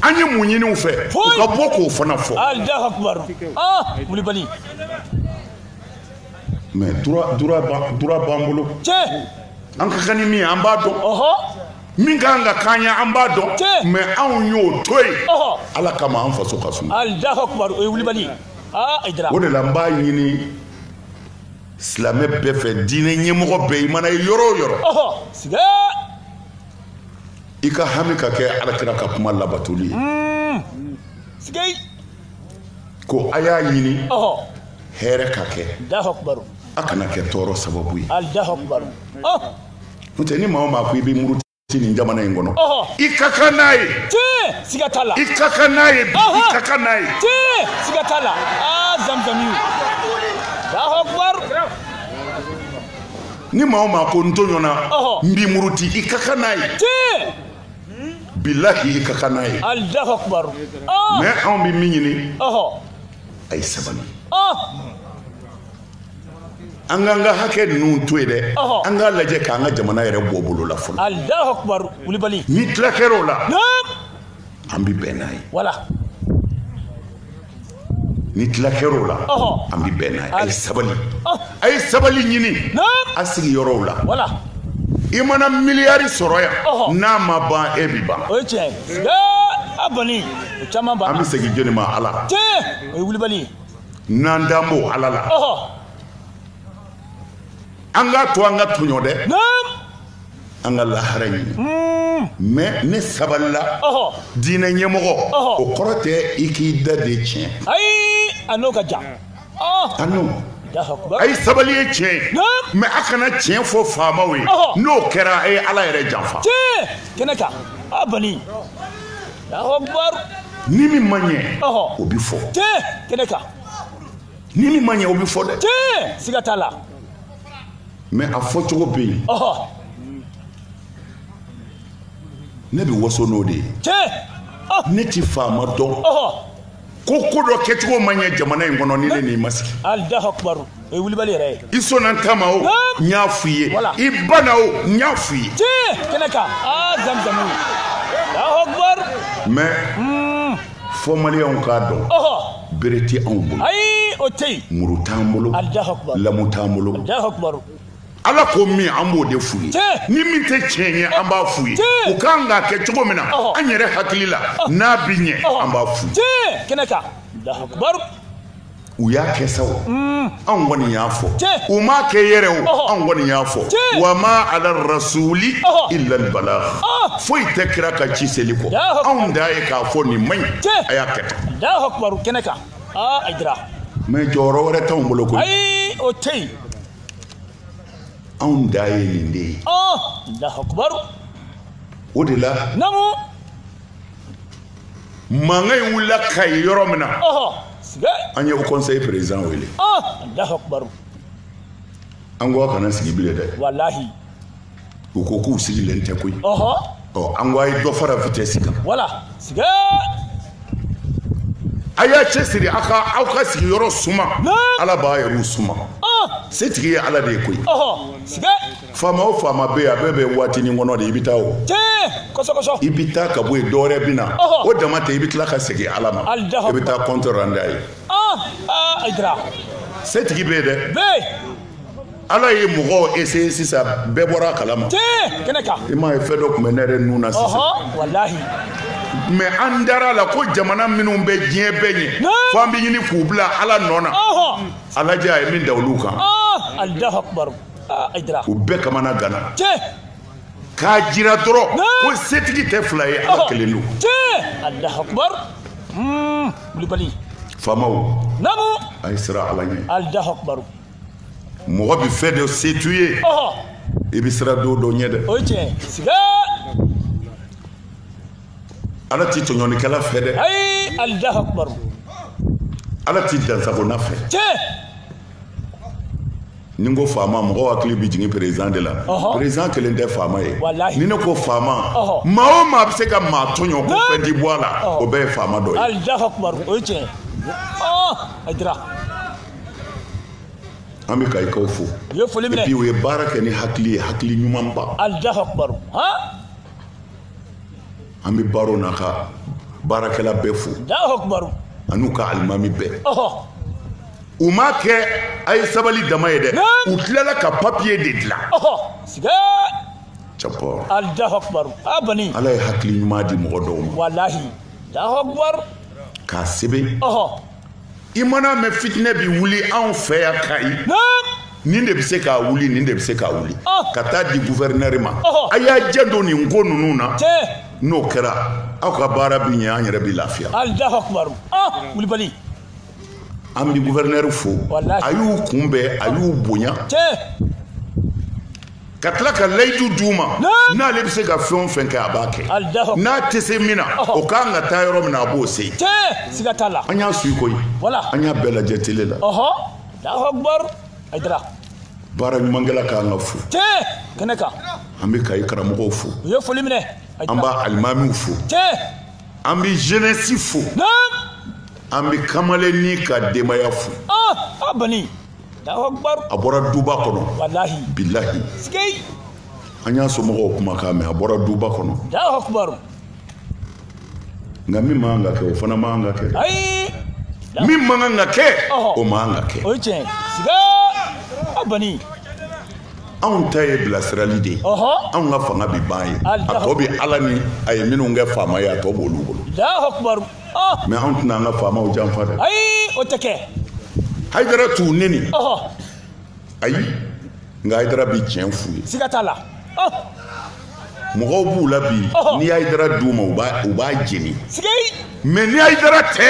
an ye mun ɲini u fɛ u ka bɔ k'o fana fɔ Allahu akbar Wulibali mais droit b'an bolo an ka kan ni min ye an b'a dɔn min kan ka k'an ye an b'a dɔn mais anw y'o to yen ala kama an faso ka suma Allahu akbar o ye Wulibali Aidara o de la n b'a ɲini silamɛ bɛɛ fɛ diinɛ ɲɛmɔgɔ bɛɛ i mana ye yɔrɔ o yɔrɔ siga i ka hami ka kɛ alakira ka kuma labatoli ye siga ko a y'a ɲini hɛrɛ ka kɛ Allahu akbar a kana kɛ tɔɔrɔ sababu ye Allahu akbar n'o tɛ ni maa o maa ko i bɛ muruti nin jamana in kɔnɔ i ka kan n'a ye siga t'a la i ka kan n'a ye bi i ka kan n'a ye siga t'a la zamzamiw Allahu akbar ni maa o maa ko n tɔɲɔna n b'i muruti i ka kan n'a ye bilahi i ka kan n'a ye Allahu akbar mais anw bɛ min ɲini a ye sabali an k'an ka hakɛ ninnu to yen dɛ an k'a lajɛ k'an ka jamana yɛrɛ bɔ bolo la fɔlɔ Allahu akbar Wulibali ni tila kɛra o la an bɛ bɛn n'a ye wala ni tila kɛr'o la an bi bɛn n'a ye a ye sabali ɲini a sigi yɔrɔw la voilà i mana miliyari sɔrɔ yan n'a ma ban e bi ban o ye tiɲɛ ye a bani o caman ban an bɛ segin jɔnni ma Ala tiɲɛ o ye wulibali ye n'an dan b'o Ala la an k'a to an ka tɔɲɔ dɛ an ka lahara ɲini mais ne sabalila diinɛ ɲɛmɔgɔ o kɔrɔ tɛ i k'i da de tiɲɛ ayi a n'o ka jan a n'o a ye sabali ye tiɲɛ ye mais a kana tiɲɛ fɔ faamaw ye n'o kɛra a ye Ala yɛrɛ janfa tiɲɛ kɛnɛ kan a bani ni min ma ɲɛ o bi fɔ tiɲɛ kɛnɛ kan ni min ma ɲɛ o bi fɔ dɛ tiɲɛ siga t'a la mais a fɔcogo bɛ yen ne bɛ waso n'o de ye ne ti faama dɔn ko dɔ kɛcogo ma ɲɛ jamana in kɔnɔ ni ne n'i ma sigi Allahu Akbar o ye wulibali yɛrɛ ye i sɔnna n ta ma o n y'a f'i ye i banna o n y'a f'i ye kɛnɛ kan Zamzam Allahu Akbar mais fɔ maliyɛnw k'a dɔn bere tɛ anw bolo ayi o tɛ yen muru t'an bolo Allahu Akbar lamu t'an bolo Allahu Akbar Ala ko min an b'o de f'u ye ni min tɛ tiɲɛ ye an b'a f'u ye u kan k'a kɛ cogo min na an yɛrɛ hakili la n'a bi ɲɛ an b'a f'u ye kɛnɛ kan Allahu Akbar u y'a kɛ sa o anw kɔni y'a fɔ u m'a kɛ yɛrɛ o anw kɔni y'a fɔ wa ma ala rasuli illa al balagh foyi tɛ kira ka ci seli kɔ anw da ye k'a fɔ nin man ɲi a y'a kɛ tan Allahu Akbar kɛnɛ kan Aïdara mais jɔyɔrɔ wɛrɛ t'anw bolo koyi ayi o tɛ yen anw da ye nin de ye Allahu Akbar o de la mankan in wulila Kayi yɔrɔ min na an ye o conseil président wele Allahu Akbar an ko a kana sigi bilen dɛ wallahi u ko k'u sigilen tɛ koyi an ko a ye dɔ fara vitesse kan voilà siga a y'a cɛsiri aw ka sigiyɔrɔ suma Ala b'a yɛrɛw suma setigi ye Ala de ye koyi faama o faama bɛ yen a bɛɛ bɛ waatinin kɔnɔ de i bɛ taa o i bɛ taa ka bɔ yen dɔwɛrɛ bɛ na o dama tɛ i bɛ tila ka segin Ala ma i bɛ taa compte rendu a ye setigi bɛ yen dɛ Ala ye mɔgɔw essayer sisan bɛɛ bɔra a kalama i m'a ye fɛn dɔ tun bɛ ne yɛrɛ nun na sisan mais an dara la ko jamana minnu bɛ diɲɛ bɛɛ ɲɛ fo an bɛ ɲini k'u bila Ala nɔ na a lajɛ a ye min da olu kan u bɛɛ kamana gana k'a jira dɔrɔn ko setigi tɛ fila ye Ala kelen don faamaw a ye siran Ala ɲɛ mɔgɔ bɛ fɛn dɔ se t'u ye i bɛ siran don dɔ ɲɛ dɛ Ala ti tɔɲɔnikɛla fɛ dɛ Ala ti dansagona fɛ ni ko faama mɔgɔ hakili bɛ jigin président de la président kelen tɛ faama ye ni ne ko faama maa o maa bɛ se ka maa tɔɲɔ ko fɛn ti bɔ a la o bɛɛ ye faama dɔ ye an bɛ Kayikaw fo et puis u ye baara kɛ ni hakili ye hakili ɲuman ba an bɛ baaraw na ka baarakɛla bɛɛ fo an'u ka alimami bɛɛ u m'a kɛ a ye sabali dama ye dɛ u tilala ka papiye de dilan capɔ Ala ye hakili ɲuman di mɔgɔ dɔw ma k'a sɛbɛn i mana mɛn fitinɛ bi wuli anw fɛ yan Kayi nin de bɛ se k'a wuli nin de bɛ se k'a wuli ka taa di gouverneur ma a y'a janto nin ko ninnu na n'o kɛra aw ka baara bi ɲɛ an yɛrɛ bi lafiya an bɛ gouverneur fo a y'u kunbɛn a y'u bonya ka tila ka layidu d'u ma n'ale bɛ se ka fɛn o fɛn kɛ a b'a kɛ n'a tɛ se min na o kan ka taa yɔrɔ min na a b'o se an y'a su koyi an y'a bɛɛ lajɛ tele la baara ɲumankɛla k'an ka fo an bɛ Kayi karamɔgɔw fo an b'a alimamiw fo an bɛ jeunesse fo an bɛ kamalenni ka denbaya fo a bɔra duba kɔnɔ bilahi an y'a somɔgɔw kumakan mɛn a bɔra duba kɔnɔ nka min man ka kɛ o fana man ka kɛ min man ka kɛ o man ka kɛ o ye tiɲɛ siga a bani anw ta ye bilasirali de ye anw ka fanga bi ban ye a tɔ bi ala ni a ye minnu kɛ faama ye a tɔ b'olu bolo Allahu akbar mais anw tɛna an ka faamaw janfa dɛ ayi o tɛ kɛ Haidara t'u neni ayi nka Haidara bi tiɲɛ f'u ye siga t'a la mɔgɔw b'u la bi ni Haidara d'u ma u b'a jeni siga mais ni Haidara tɛ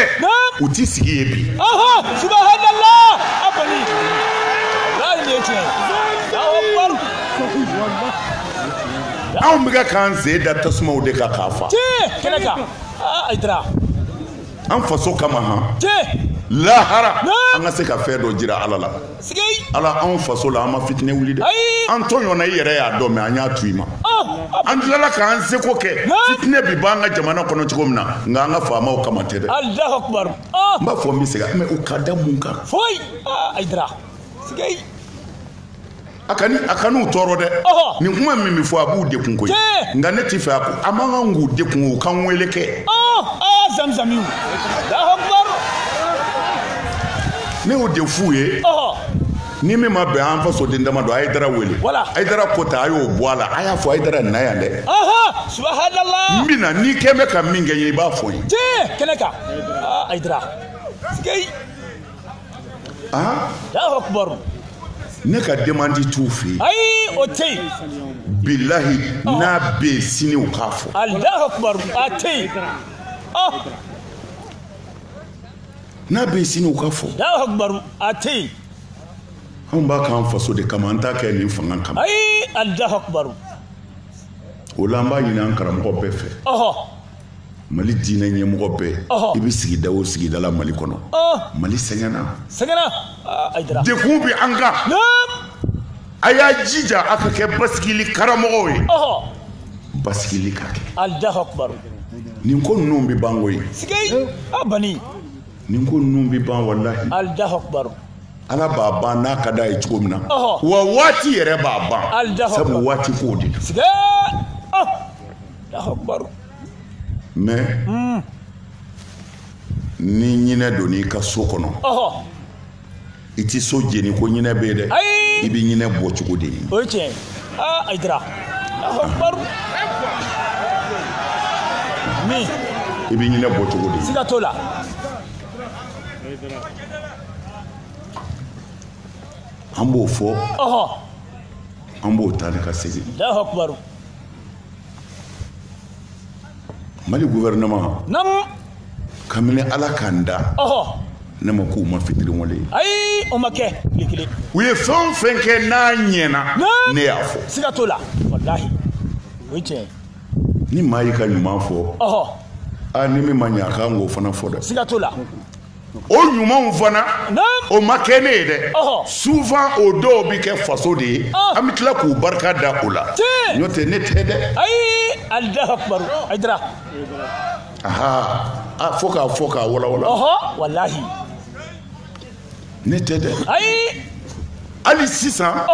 u ti sigi ye bi subhanallah a bani wallahi ne tiɲɛ Allahu akbar anw bɛ k'an sen da tasumaw de kan k'a fa kɛnɛ kan Haidara an faso kama han lahara an ka se ka fɛn dɔ jira ala la ala anw faso la an ma fitinɛ wuli dɛ an tɔɲɔna i yɛrɛ y'a dɔn mais an y'a to i ma an tilala k'an seko kɛ fitinɛ bi b'an ka jamana kɔnɔ cogo min na nka an ka faamaw kama tɛ dɛ Allahu akbar n b'a fɔ n bɛ segin mais u ka da mun kan foyi Haidara a kan'u tɔɔrɔ dɛ nin kuma min bɛ fɔ a b'u dekun koyi nka ne ti fɛ a man kan k'u dekun u kan wele kɛ zamzamiw Allahu akbar ne y'o de f'u ye ni min ma bɛn an fasoden dama dɔ a ye Haidara wele Haidara ko ta a y'o bɔ a la a y'a fɔ Haidara na yan dɛ subhanallah n bɛna n'i kɛ bɛ ka min kɛ ye i b'a fɔ n ye kɛnɛ kan Haidara Allahu akbar ne ka demandi t'u fɛ yen ayi o tɛ yen bilahi n'a bɛ yen sini u k'a fɔ Allahu akbar a tɛ yen n'a bɛ yen sini u ka fɔ Allahu akbar a tɛ yen anw b'a k'an faso de kama an t'a kɛ nin fanga kama ayi Allahu akbar o la an b'a ɲini an karamɔgɔ bɛɛ fɛ Mali diinɛ ɲɛmɔgɔ bɛɛ i bɛ sigida o sigida la Mali kɔnɔ Mali sɛgɛnna Haidara dekun bɛ an kan a y'a jija a ka kɛ basigili karamɔgɔw ye basigili ka kɛ Allahu akbar nin ko ninnu bɛ ban koyi a bani nin ko ninnu bɛ ban walahi Allahu akbar ala b'a ban n'a ka d'a ye cogo min na wa waati yɛrɛ b'a ban sabu waati k'o de don Allahu akbar mais ni ɲinɛ donn'i ka so kɔnɔ i ti so jeni ko ɲinɛ bɛ yen dɛ i bɛ ɲinɛ bɔ cogo de ye o ye tiɲɛ Haidara Allahu akbar min i bɛ ɲinɛ bɔ cogo de ye siga t'o la an b'o fɔ an b'o ta ni ka segin Allahu akbar Mali gouvernement kabini ala k'an da ne ma k'u ma fitiri wale ayi o ma kɛ tile kelen u ye fɛn o fɛn kɛ n'a ɲɛna ne y'a fɔ siga t'o la walahi o ye tiɲɛ ni maa y'i ka ɲuman fɔ ni min ma ɲɛ a kan k'o fana fɔ dɛ siga t'o la o ɲumanw fana o ma kɛ ne ye dɛ souvent o dɔw bi kɛ faso de ye an bɛ tila k'u barika da o la n'o tɛ ne tɛ dɛ ayi Allahu akbar Haidara fo k'a walawala wallahi ne tɛ dɛ ayi hali sisan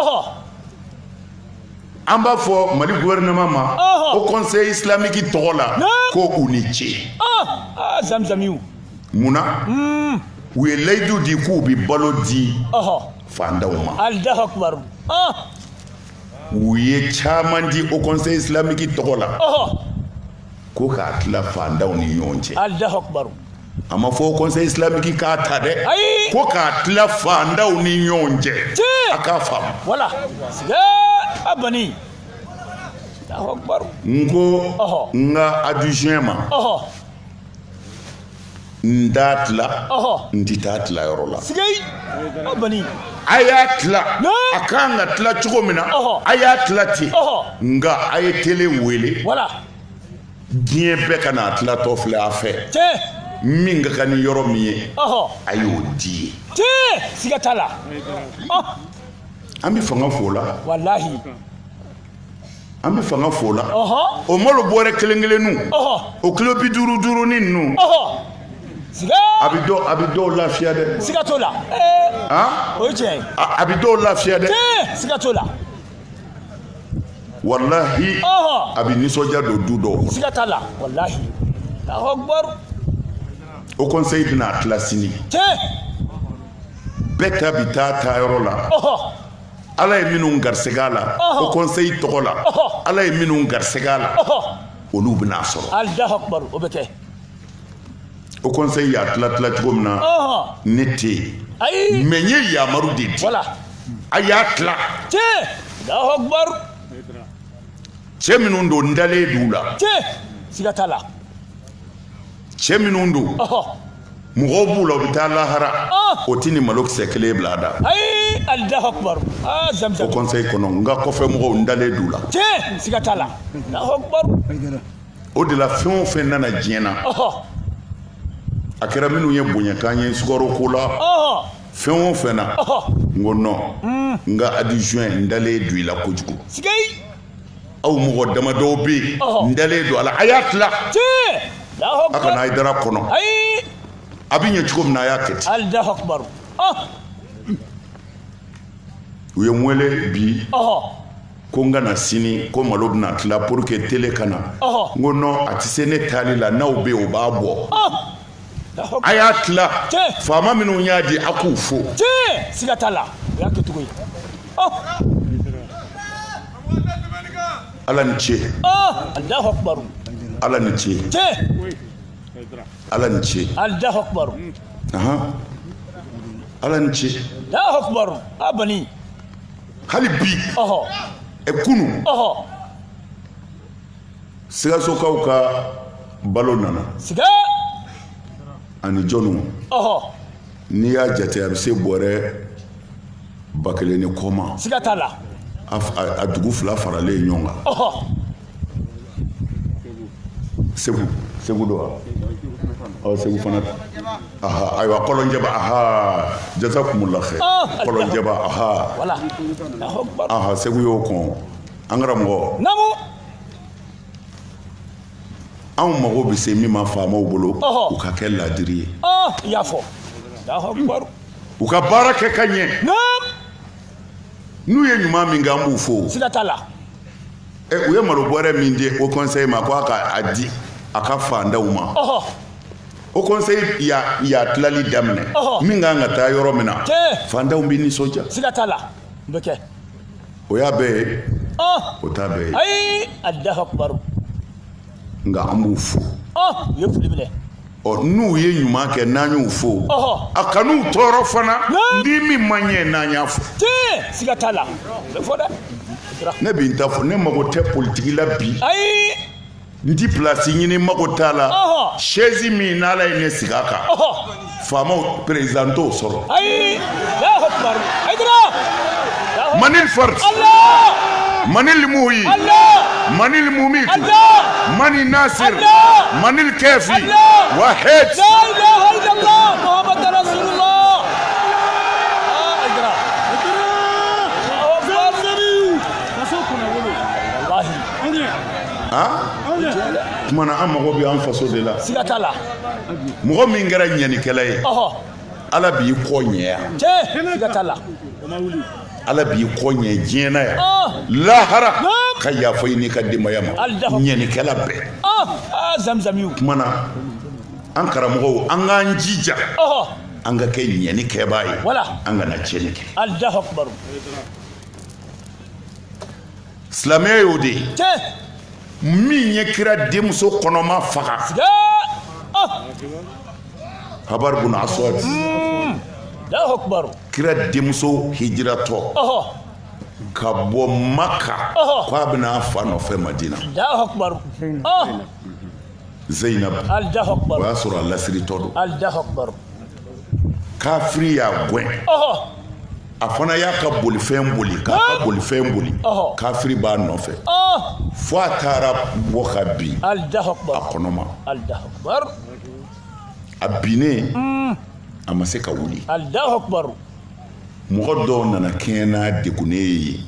an b'a fɔ Mali gouvernement ma o conseil islamique tɔgɔ la ko u ni ce zamzamiw munna u ye layidu di k'u bɛ balo di fandaw ma Allahu akbar u ye caman di o conseil islamique tɔgɔ la ko k'a tila fandaw ni ɲɔgɔn cɛ Allahu akbar a ma fɔ o conseil islamique k'a ta dɛ ko k'a tila fandaw ni ɲɔgɔn cɛ a k'a faamu wala siga a bani Allahu akbar n ko n ka adjoint ma n t'a tila n ti taa tila yɔrɔ la siga a bani a y'a tila a kan ka tila cogo min na a y'a tila ten nka a ye télé wele diɲɛ bɛɛ ka n'a tilatɔ filɛ a fɛ min ka kan ni yɔrɔ min ye a y'o di ye siga t'a la an bɛ fanga f'o la walahi an bɛ fanga f'o la o malo bɔrɛ kelen kelennu o kilo 50 ninnu a bɛ dɔw lafiya dɛ siga t'o la o ye tiɲɛ ye a bɛ dɔw lafiya dɛ siga t'o la walahi a bɛ nisɔndiya don du dɔw kɔnɔ siga t'a la walahi Allahu akbar o conseil bina klasini beta bita ta yoro la ala ye minnu garsɛgɛ la o conseil tɔgɔ la ala ye minnu garsɛgɛ la olu bina sɔrɔ Allahu akbar o bɛ kɛ o conseil y'a tila cogo min na ne tɛ yen mais n ye yamaru de di a y'a tila Allahu akbar cɛ minnu don n dalen d'u la siga t'a la cɛ minnu don mɔgɔw b'u la u bɛ taa lahara o tɛ ni malokisɛ kelen bila a da Allahu akbar o conseil kɔnɔ n ka kɔfɛ mɔgɔw n dalen d'u la siga t'a la Allahu akbar o de la fɛn o fɛn nana diɲɛ na a kɛra minnu ye bonyakan ye sukaro ko la fɛn o fɛn na n ko non n ka adjoint n dalen don i la kojugu aw mɔgɔ damadɔw bɛ yen n dalen don a la a y'a tila a kana Hayidara kɔnɔ a bɛ ɲɛ cogo min na a y'a kɛ ten Allahu akbar u ye n wele bi ko n ka na sini ko malo bɛna tila pour que télé ka na n ko non a tɛ se ne taali la n'aw bɛ yen o b'a bɔ a y'a tila faama minnu y'a di a k'u fo siga t'a la o y'a kɛ cogo ye ala ni ce Allahu akbar ala ni ce ala ni ce Allahu akbar ala ni ce Allahu akbar abani hali bi kunu Sikasokaw ka balo nana siga ani jɔnw n'i y'a jate a bɛ se bɔrɛ 1000 ni kɔma siga t'a la a dugu fila faralen ɲɔgɔn kan Segu do wa Segu fana ayiwa Kɔlɔnjɛba jazakumullah khair Kɔlɔnjɛba wala Segu y'o kɔn an karamɔgɔ anw mago bɛ se min ma faamaw bolo u ka kɛ ladiri ye i y'a fɔ u ka baara kɛ ka ɲɛ n'u ye ɲuman min kɛ an b'u fo siga t'a la u ye malo bɔrɛ min di o conseil ma ko a ka di a ka fandaw ma o conseil y'a tilali daminɛ min kan ka taa yɔrɔ min na fandaw bɛ nisɔndiya siga t'a la n bɛ kɛ o y'a bɛɛ ye o t'a bɛɛ ye ayi Allahu akbar nka an b'u fo u ye foli minɛ n'u ye ɲuman kɛ n'an y'u fo a kan'u tɔɔrɔ fana ni min ma ɲɛ n'an y'a fo siga t'a la bɛ fɔ dɛ ne bɛ n ta fɔ ne mago tɛ politiki la bi n ti place ɲini mago t'a la chaise min n'Ala ye ne sigi a kan faamaw président t'o sɔrɔ Allahu akbar Hayidara manil fard manil muhi manil mumit mani nasir manil kafi wahid la ilaha illallah muhammad rasulullah kumana an mago bɛ an faso de la siga t'a la mɔgɔ min kɛra ɲɛnikɛla ye ala b'i kɔ ɲɛ siga t'a la ala b'i kɔ ɲɛ diɲɛ na yan lahara ka yafa i n'i ka denbaya ma ɲɛnikɛla bɛɛ zamzamiw kumana an karamɔgɔw an k'an jija an ka kɛ ɲɛnikɛbaa ye an kana tiɲɛni kɛ Allahu akbar silamɛya y'o de ye min ye kira denmuso kɔnɔma faga Habar bun Aswad Allahu akbar kira denmuso hijiratɔ ka bɔ Maka k'a bɛna a fa nɔfɛ Madina Allahu akbar Zainab Allahu akbar o y'a sɔrɔ a lasiritɔ don Allahu akbar kafiri y'a gɛn a fana y'a ka bolifɛn boli k'a ka bolifɛn boli kafiri b'a nɔfɛ fo a taara bɔ ka bin a kɔnɔma Allahu akbar a binnen a ma se ka wuli Allahu akbar mɔgɔ dɔw nana kɛɲɛ n'a degunnen ye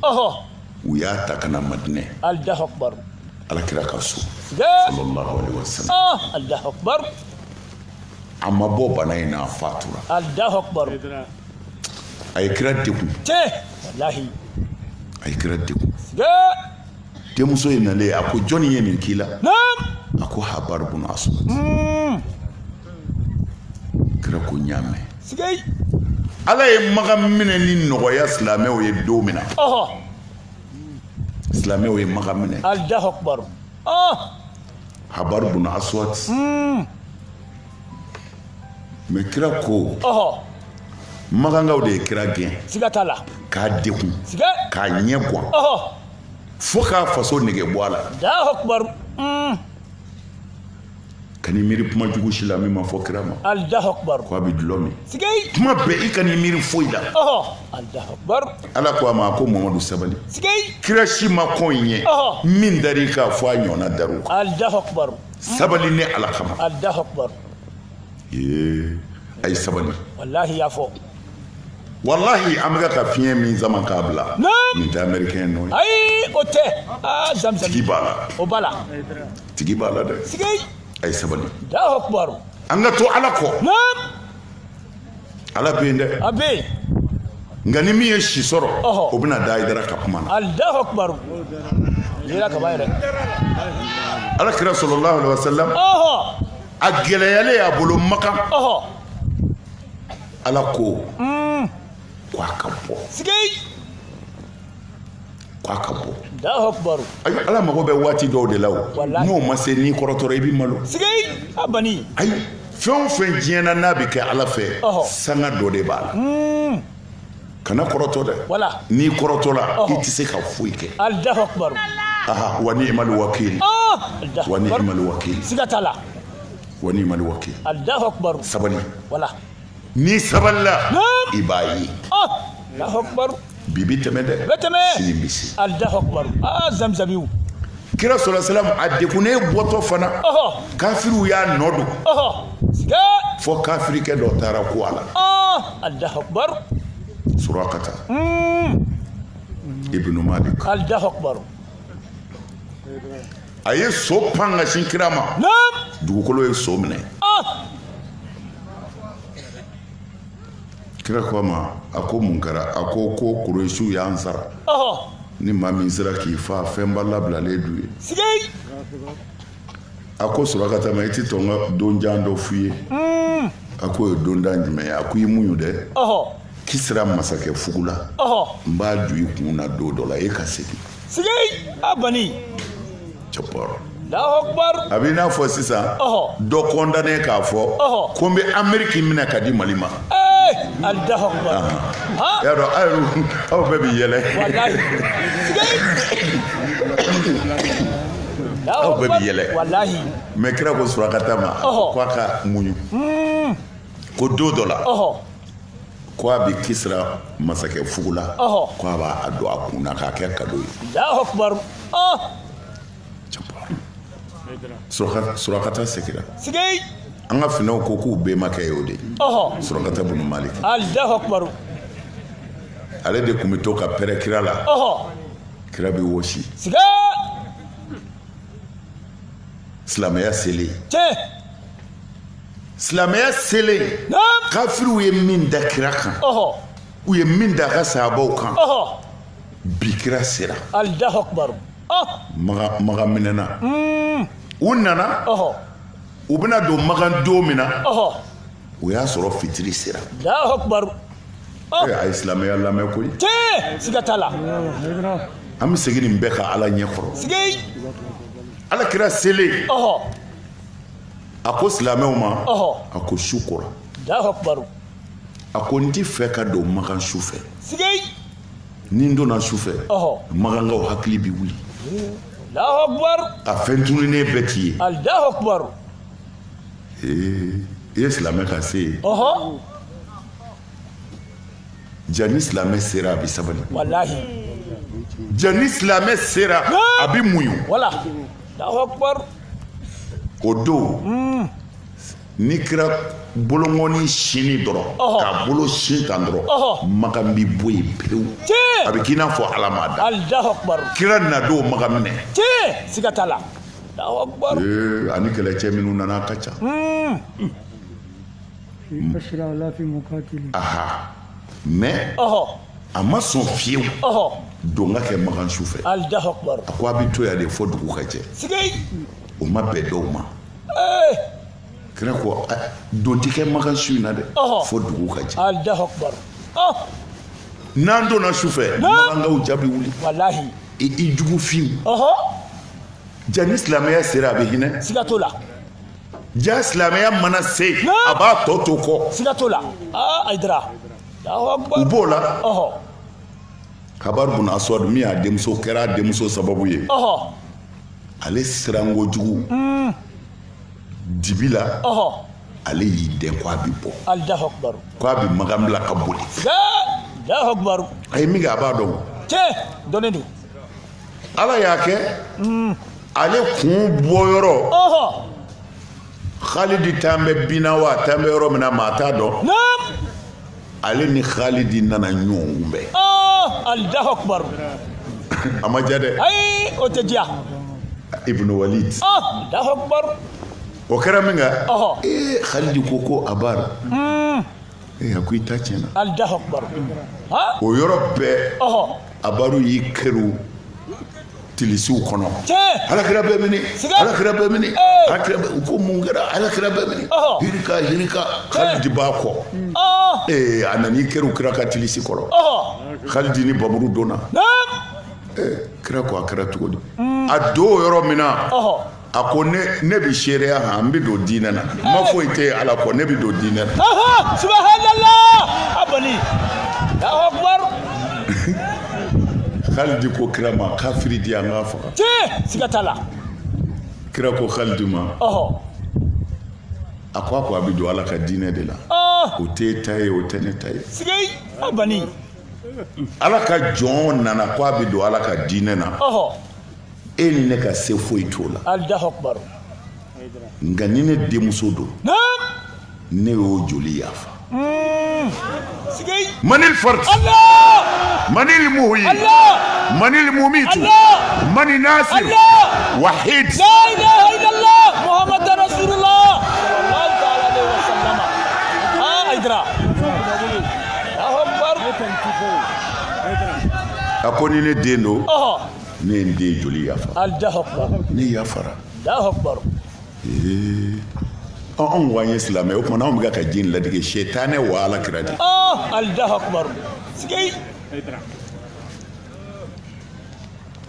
u y'a ta ka na Madinɛ Allahu akbar alakira ka so sallallahu alaihi wasallam Allahu akbar a ma bɔ bana in na a fatura Allahu akbar a ye kira degun wallahi a ye kira degun denmuso in nalen a ko jɔnni ye nin k'i la a ko Habar bun Aswad ko ɲaamɛ sigei ala ye magan minɛ ni nɔgɔya silamɛw ye don min na silamɛw ye magan minɛ Allahu akbar Habar bun Aswad mais kira ko magangaw de ye kira gɛn siga t'a la k'a dekun siga k'a ɲɛ guwan fo k'a faso nege bɔ a la Allahu akbar kan'i miiri kuma jugu si la min ma fɔ kira ma Allahu akbar ko a bɛ dulɔ min sigei kuma bɛɛ i kan'i miiri foyi la Allahu akbar ala ko a ma a ko mamadu sabali sigei kira si ma kɔn in ɲɛ min dar'i kan fɔ a ɲɔgɔnna dar'u kan Allahu akbar sabali ni ala kama Allahu akbar a ye sabali wallahi y'a fɔ wallahi an bɛka ka fiɲɛ min zaman k'a bila nin tɛ américain nɔ ye ayi o tɛ zamzam tigi b'a la o b'a la tigi b'a la dɛ sigei a ye sabali Allahu akbar an ka to ala kɔ ala bɛ yen dɛ a bɛ yen nka ni min ye si sɔrɔ o bɛna da Hayidara ka kuma na Allahu akbar yera kaba yɛrɛ ala kira sallallahu alaihi wasallam a gɛlɛyalen a bolo Makan ala ko ko a ka bɔ sigei ko a ka bɔ Allahu akbar ayi ala mago bɛ waati dɔw de la o n'o ma se n'i kɔrɔtɔra i b'i malo sigei a bani ayi fɛn o fɛn diɲɛna n'a bɛ kɛ ala fɛ sanga dɔ de b'a la kana kɔrɔtɔ dɛ n'i kɔrɔtɔla i tɛ se ka foyi kɛ Allahu akbar wa ni'mal wakil wa ni'mal wakil siga t'a la wa ni'mal wakil Allahu akbar sabali ni sabalila i b'a ye Allahu akbar bi bi tɛmɛ dɛ bɛ tɛmɛ sini bi se Allahu akbar zamzamiw kira sallallahu alaihi wasallam a degunnen bɔtɔ fana kafiriw y'a nɔ don siga fo kafirikɛ dɔ taara ko a la Allahu akbar Surakata ibnu Malik Allahu akbar a ye so pan ka sin kira ma dugukolo ye so minɛ kira ko a ma a ko mun kɛra a ko Kuresiw y'an sara ni maa min sera k'i fa fɛnba labilalen d'u ye sigei a ko Surakata ma i tɛ tɔn ka donjan dɔ f'u ye a ko ye dondan jumɛn ye a ko i muɲu dɛ Kisira masakɛ fugu la n b'a ju i kun na don dɔ la e ka segin sigei a bani cɛpɔrɔ Allahu akbar a b'i n'a fɔ sisan dɔ condamné k'a fɔ ko n bɛ Amérique minɛ ka di Mali ma Allahu akbar y'a dɔn aw bɛɛ bɛ yɛlɛ wallahi aw bɛɛ bɛ yɛlɛ wallahi mais kira ko Surakata ma ko a ka muɲu ko don dɔ la ko a bɛ Kisira masakɛ fugu la ko a b'a don a kun na k'a kɛ cadeau ye Allahu akbar Surakata segira sigei an ka finɛw ko k'u bɛnbakɛ ye o de Surakata bun Malik Allahu akbar ale de tun bɛ to ka pɛrɛ kira la kira bɛ wɔsi siga silamɛya selen tiɲɛ silamɛya selen kafiriw ye min da kira kan u ye min da a ka sahabaw kan bi kira sera Allahu akbar Magan minɛna u nana u bɛna don Magan don min na o y'a sɔrɔ fitiri sera Allahu akbar a ye silamɛya lamɛn koyi tiɲɛ siga t'a la an bɛ segin nin bɛɛ ka ala ɲɛ kɔrɔ sigei ala kira selen a ko silamɛw ma a ko su kora Allahu akbar a ko n tɛ fɛ ka don Magan su fɛ sigei ni n donna su fɛ Magankaw hakili bɛ wuli Allahu akbar a fɛn tununnen bɛɛ t'i ye Allahu akbar i ye silamɛ ka se yen jani silamɛ sera a bɛ sabali wallahi jani silamɛ sera a bɛ muɲu wala Allahu akbar o don ni kira bolongɔni sini dɔrɔn k'a bolo sin kan dɔrɔn Magan bɛ bɔ yen pewu a bɛ k'i n'a fɔ ala m'a da Allahu akbar kira na don Magan minɛ tiɲɛ siga t'a la Allahu akbar ani kɛlɛcɛ minnu nana a ka ca mais a ma sɔn fiyewu don ka kɛ Magan su fɛ Allahu akbar a ko a bɛ to yan de fɔ dugu ka jɛ sigei o ma bɛn dɔw ma kira ko don ti kɛ makan su in na dɛ fo dugu ka jɛ Allahu akbar n'an donna su fɛ makankaw jaabi wuli wallahi i jugu fiw ja ni silamɛya sera a bɛ hinɛ siga t'o la ja silamɛya mana se a b'a tɔ to kɔ siga t'o la Aidara Allahu akbar u b'o la Kabar bun Aswad min y'a denmuso kɛra a denmuso sababu ye ale siranko jugu dibi la ale y'i dɛn ko a bɛ bɔ Allahu akbar ko a bɛ magan bila ka boli Allahu akbar a ye min kɛ a b'a dɔn tiɲɛ dɔnnen don ala y'a kɛ ale kun bɔyɔrɔ Khalidi t'an bɛ binna wa t'an bɛ yɔrɔ min na maa t'a dɔn ale ni Khalidi nana ɲɔgɔn bɛɛ Allahu akbar a ma ja dɛ ayi o tɛ diya Ibn Walid Allahu akbar o kɛra min kan Khalidi ko Abar a ko i ta tiɲɛna Allahu akbar o yɔrɔ bɛɛ Abaru y'i kɛru tilisiw kɔnɔ alakira bɛ mini alakira bɛ mini alakira bɛ ko mun kɛra alakira bɛ mini hirika Khalidi b'a kɔ a nana i kɛru kira ka tilisi kɔrɔ Khalidi ni baburu donna kira ko a kɛra cogo di a don o yɔrɔ min na a ko ne bɛ seereya han n bɛ don diinɛ na ma foyi tɛ ala kɔ ne bɛ don diinɛ na subhanallah abali Allahu akbar Khalidi ko kira ma kafiri di an ka faga siga t'a la kira ko Khalidi ma a ko a bɛ don ala ka diinɛ de la o tɛ ta ye o tɛ ne ta ye siga abani ala ka jɔn nana ko a bɛ don ala ka diinɛ na e ni ne ka se foyi t'o la Allahu akbar nka ni ne denmuso don ne y'o joli yafa من الفرد من المهي من المميت من الناصر وحيد لا اله الا الله محمد رسول الله صلى الله عليه وسلم Aidara Allahu akbar akoni ne den do ne den joli yafa Allahu akbar ne yafara Allahu akbar an wanye silamɛ o kuma anw bɛ ka jin ladige shetane wa ala kira di Allahu akbar sigei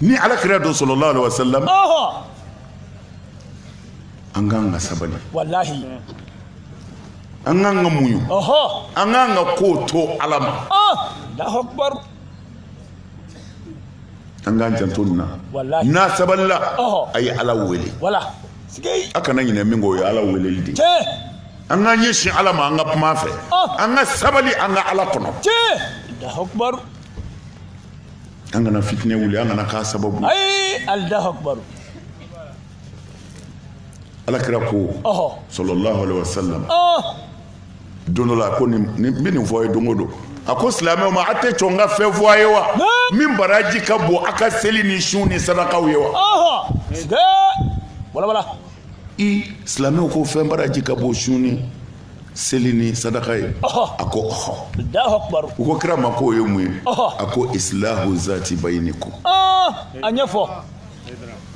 ni ala kira do sallallahu alaihi wasallam an kan ka sabali wallahi an kan ka muɲu an kan ka ko to ala ma Allahu akbar an kan janto nin na wallahi n'a sabalila a ye ala wele wala a kana ɲinɛ min kɔ o ye ala weleli de an ka ɲɛsin ala ma an ka kuma fɛ an ka sabali an ka ala kɔnɔ Allahu akbar an kana fitinɛ wuli an kana k'a sababu Allahu akbar ala kira ko sallallahu alaihi wasallam don dɔ la ko nin bɛ nin fɔ a ye don o don a ko silamɛw ma a tɛ sɔn n ka fɛn fɔ a ye wa min baraji ka bon a ka seli ni sun ni sadakaw ye wa wala silamɛw ko fɛn baraji ka bon sun ni seli ni sadaka ye a ko Allahu akbar u ko kira ma ko o ye mun ye a ko islahu zati bayinikum a ɲɛfɔ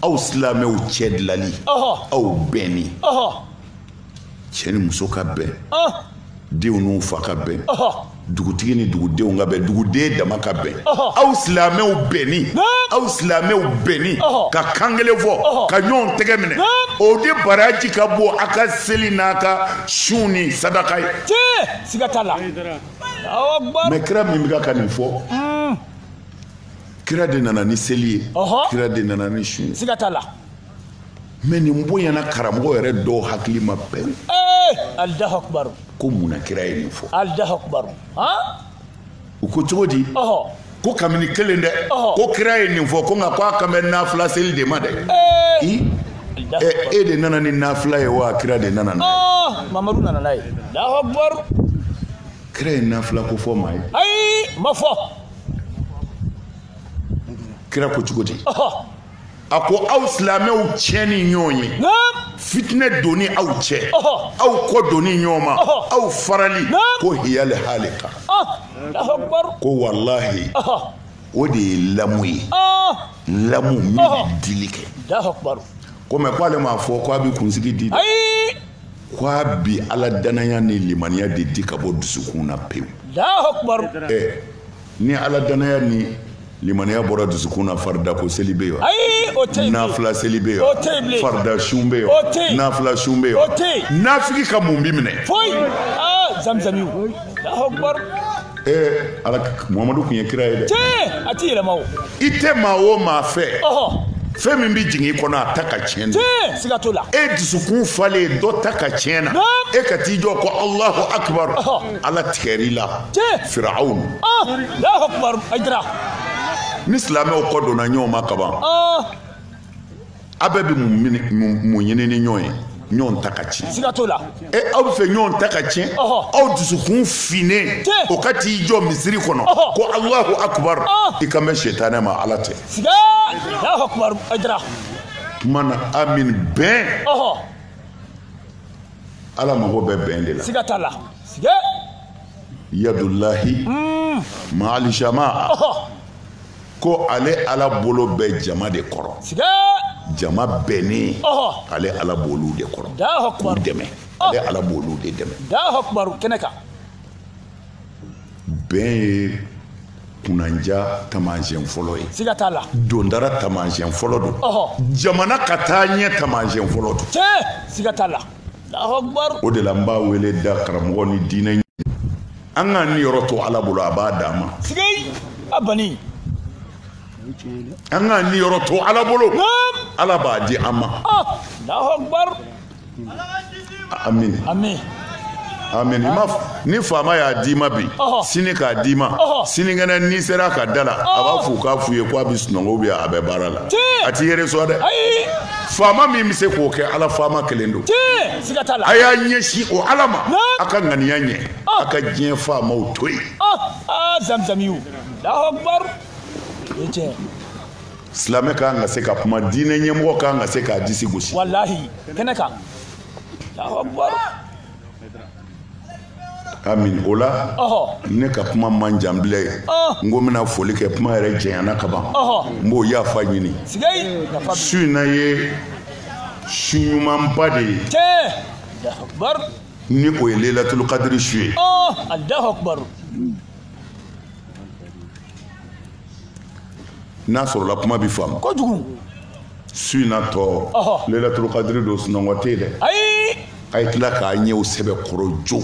aw silamɛw cɛ dilali aw bɛnni cɛ ni muso ka bɛn denw n'u fa ka bɛn dugutigi ni dugudenw ka bɛn duguden dama ka bɛn aw silamɛw bɛnni aw silamɛw bɛnni ka kan kelen fɔ ka ɲɔgɔn tɛgɛ minɛ o de baraji ka bon a ka seli n'a ka sun ni sadaka ye siga t'a la mɛ kira min bɛ ka nin fɔ kira de nana ni seli ye kira de nana ni sun ye siga t'a la mɛ nin bonyana karamɔgɔ yɛrɛ dɔw hakili ma bɛn Allahu akbar ko munna kira ye nin fɔ Allahu akbar u ko cogo di ko kabini kelen dɛ ko kira ye nin fɔ ko nka ko a kan bɛ nafila seli de ma dɛ e de nana ni nafila ye wa kira de nana n'a ye Mamadu nana n'a ye Allahu akbar kira ye nafila ko fɔ maa ye ayi ma fɔ kira ko cogo di a ko aw silamɛw tiɲɛ ni ɲɔgɔn ye fitinɛ donni aw cɛ aw kɔ donni ɲɔgɔn ma aw farali ko hiyale halika ko walahi o de ye lamu ye lamu min bɛ dili kɛ ko mɛ k'ale m'a fɔ ko a bɛ kunsigi di dɛ kwa bi ala danaya ni limaniya de di ka bɔ dusukun na pewu. Allahu akbar. Ni ala danaya ni limaniya bɔra dusukun na farida ko seli bɛ yen. Ayi o tɛ yen. Nafila seli bɛ yen. O tɛ yen bilen. Farida sun bɛ yen. O tɛ yen. Nafila sun bɛ yen. O tɛ yen. Nafigi ka mun bi minɛ. Foyi. Zamzamiw. Allahu akbar. Ala Muhamadu kun ye kira ye dɛ. Tiɲɛ a ti yɛlɛma o. I tɛ maa o maa fɛ. Ɔhɔ. Fɛn min bɛ jigin i kɔnɔ a ta ka tiɲɛ. Tiɲɛ siga t'o la. E dusukun falen dɔ ta ka tiɲɛ na. E ka t'i jɔ ko Allahu akbar. Ala tigɛr'i la. Tiɲɛ. Firawun. Allahu akbar Aïdara. Ni silamɛw kɔ donna ɲɔgɔn ma kaban. A bɛɛ bɛ mun ɲini ni ɲɔgɔn ye. Ɲɔgɔn ta ka tiɲɛ. Siga t'o la. Aw bɛ fɛ ɲɔgɔn ta ka tiɲɛ. Aw dusukun finnen. O ka t'i jɔ misiri kɔnɔ. Ko Allahu akbar. I kan bɛ sɛtanɛ ma Ala tɛ. Siga. Allahu akbar Aïdara. Kuma na amin bɛn. Ala mago bɛ bɛn de la. Siga t'a la. Siga. Yadullahi ma'al jamaa. Ko ale Ala bolo bɛ jama de kɔrɔ. Siga. Jama bɛnnen. Ale Ala b'olu de kɔrɔ. Allahu akbar. Dɛmɛ. Ale Ala b'olu de dɛmɛ. Allahu akbar kɛnɛ kan. Bɛn ye kunanja taamasiyɛn fɔlɔ ye. Siga t'a la. Dondara taamasiyɛn fɔlɔ don. Jamana ka taa ɲɛ taamasiyɛn fɔlɔ don. Tiɲɛ siga t'a la. Allahu akbar. O de la n b'a wele da karamɔgɔ ni diinɛ. An ka ni yɔrɔ to Ala bolo a b'a d'an ma. Siga a bani. An ka ni yɔrɔ to Ala bolo. Ala b'a di an ma. Allahu akbar. Amin. Amin. Amen. Ni faama y'a d'i ma bi sini k'a d'i ma sinikɛnɛ n'i sera ka da la a b'a fɔ k'a f'u ye k'a bɛ sunɔgɔ a bɛ baara la a t'i yɛrɛ sɔn dɛ faama min bɛ se k'o kɛ Ala faama kelen don a y'a ɲɛsin o Ala ma a ka ŋaniya ɲɛ a ka diɲɛ faamaw to yen Zamzamiw Allahu akbar silamɛ kan ka se ka kuma diinɛ ɲɛmɔgɔ kan ka se k'a disi gosi walahi kɛnɛ kan Allahu akbar. Amin o la ne ka kuma man jan bilen n ko n bɛna foli kɛ kuma yɛrɛ jɛnyana ka ban n b'o yafa ɲini su in na ye su ɲumanba de ye ni o ye Lailatul Qadri su ye n'a sɔrɔla kuma bi faamu su in na tɔ Lailatul Qadri don sunɔgɔ tɛ yen dɛ a ye tila k'a ɲɛw sɛbɛ kɔrɔ jo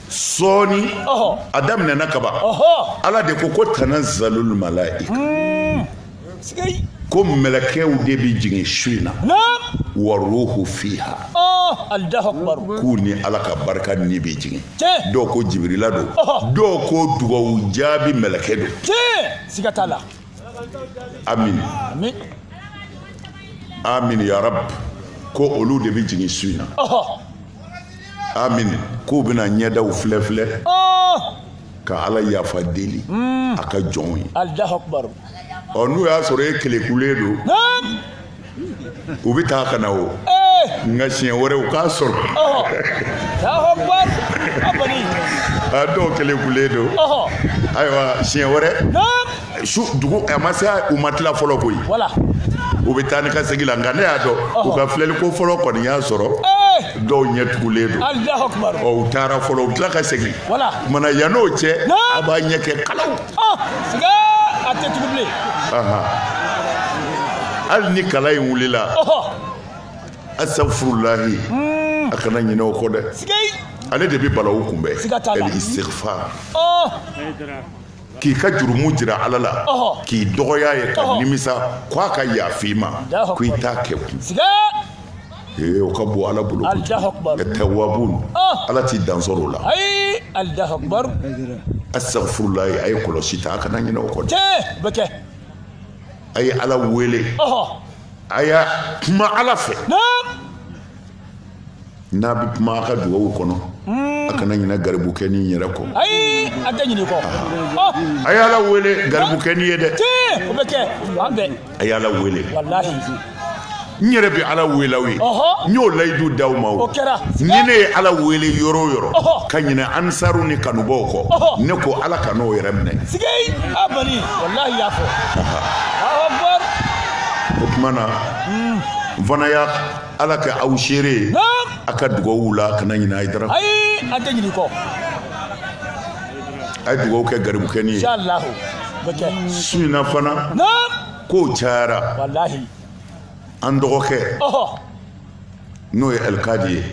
sɔɔni a daminɛna ka ban Ala de ko tanazzalul malaika ko mɛlɛkɛw de bɛ jigin su in na wa ruhu fiha k'u ni Ala ka barika ni bɛ jigin dɔw ko Jibirila don dɔw ko dugawu jaabi mɛlɛkɛ don amin amin ya rab ko olu de bɛ jigin su in na amin k'u bɛna ɲɛdaw filɛ filɛ ka Ala yafa deli a ka jɔnw ye n'u y'a sɔrɔ e kelekulen don u bɛ taa ka na o nka siɲɛ wɛrɛ u k'a sɔrɔ dɔw kelekulen don ayiwa siɲɛ wɛrɛ su dugu a ma se u ma tila fɔlɔ koyi u bɛ taa ni ka segin la nka ne y'a dɔn u ka filɛli ko fɔlɔ kɔni y'a sɔrɔ dɔw ɲɛ tugulen don u taara fɔlɔ u tila ka segin kumana yan'o cɛ a b'a ɲɛ kɛ kalaw hali ni kala in wulila astaghfirullahi a kana ɲinɛ o kɔ dɛ ale de bɛ balawu kunbɛn istighfar k'i ka jurumu jira Ala la k'i dɔgɔya ye ka nimisa k'a ka yafa i ma ko i t'a kɛ kun o ka bon Ala bolo tawwabun Ala t'i dansɔrɔ o la astaghfirullahi a ye kɔlɔsi ta a kana ɲinɛ o kɔ dɛ a ye Ala wele a y'a kuma Ala fɛ n'a bɛ kuma a ka dugawu kɔnɔ a kana ɲinɛ garibukɛni yɛrɛ kɔ a ye Ala wele garibukɛni ye dɛ a ye Ala wele n yɛrɛ bɛ Ala wele aw ye n y'o layidu d'aw ma o ni ne ye Ala wele yɔrɔ o yɔrɔ ka ɲinɛ ansaru ni kanubaw kɔ ne ko Ala ka n'o yɛrɛ minɛ o tuma na n fana y'a ala ka aw seere aka dugawu la kana ɲina Haidara ayi an tɛ ɲini kɔ a ye dugawu kɛ garibukɛni ye inshallah bɛkɛ su in na fana kow cayara wallahi an dɔgɔkɛ n'o ye Alikadi ye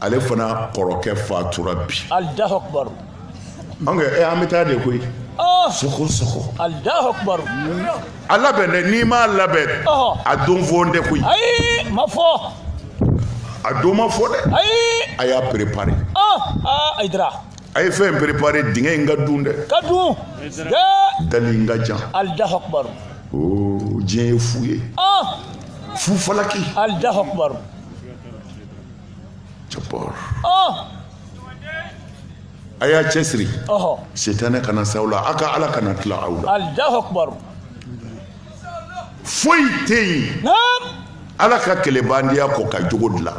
ale fana kɔrɔkɛ fatura bi Allahu akbar an bɛ taa de koyi sɔgɔ Allahu akbar a labɛn dɛ n'i m'a labɛn a don fɔ n tɛ koyi ayi ma fɔ a don ma fɔ dɛ ayi a y'a préparé Haidara a ye fɛn préparé dingɛ in ka dun dɛ ka dun dali in ka jan Allahu akbar diɲɛ ye fu ye fu falaki Allahu akbar jabbar a y'a cɛsiri sitanɛ kana s'aw la a ka ala kana tila aw la Allahu akbar foyi tɛ yen ala ka kɛlɛbandenya kɔ ka jogo dilan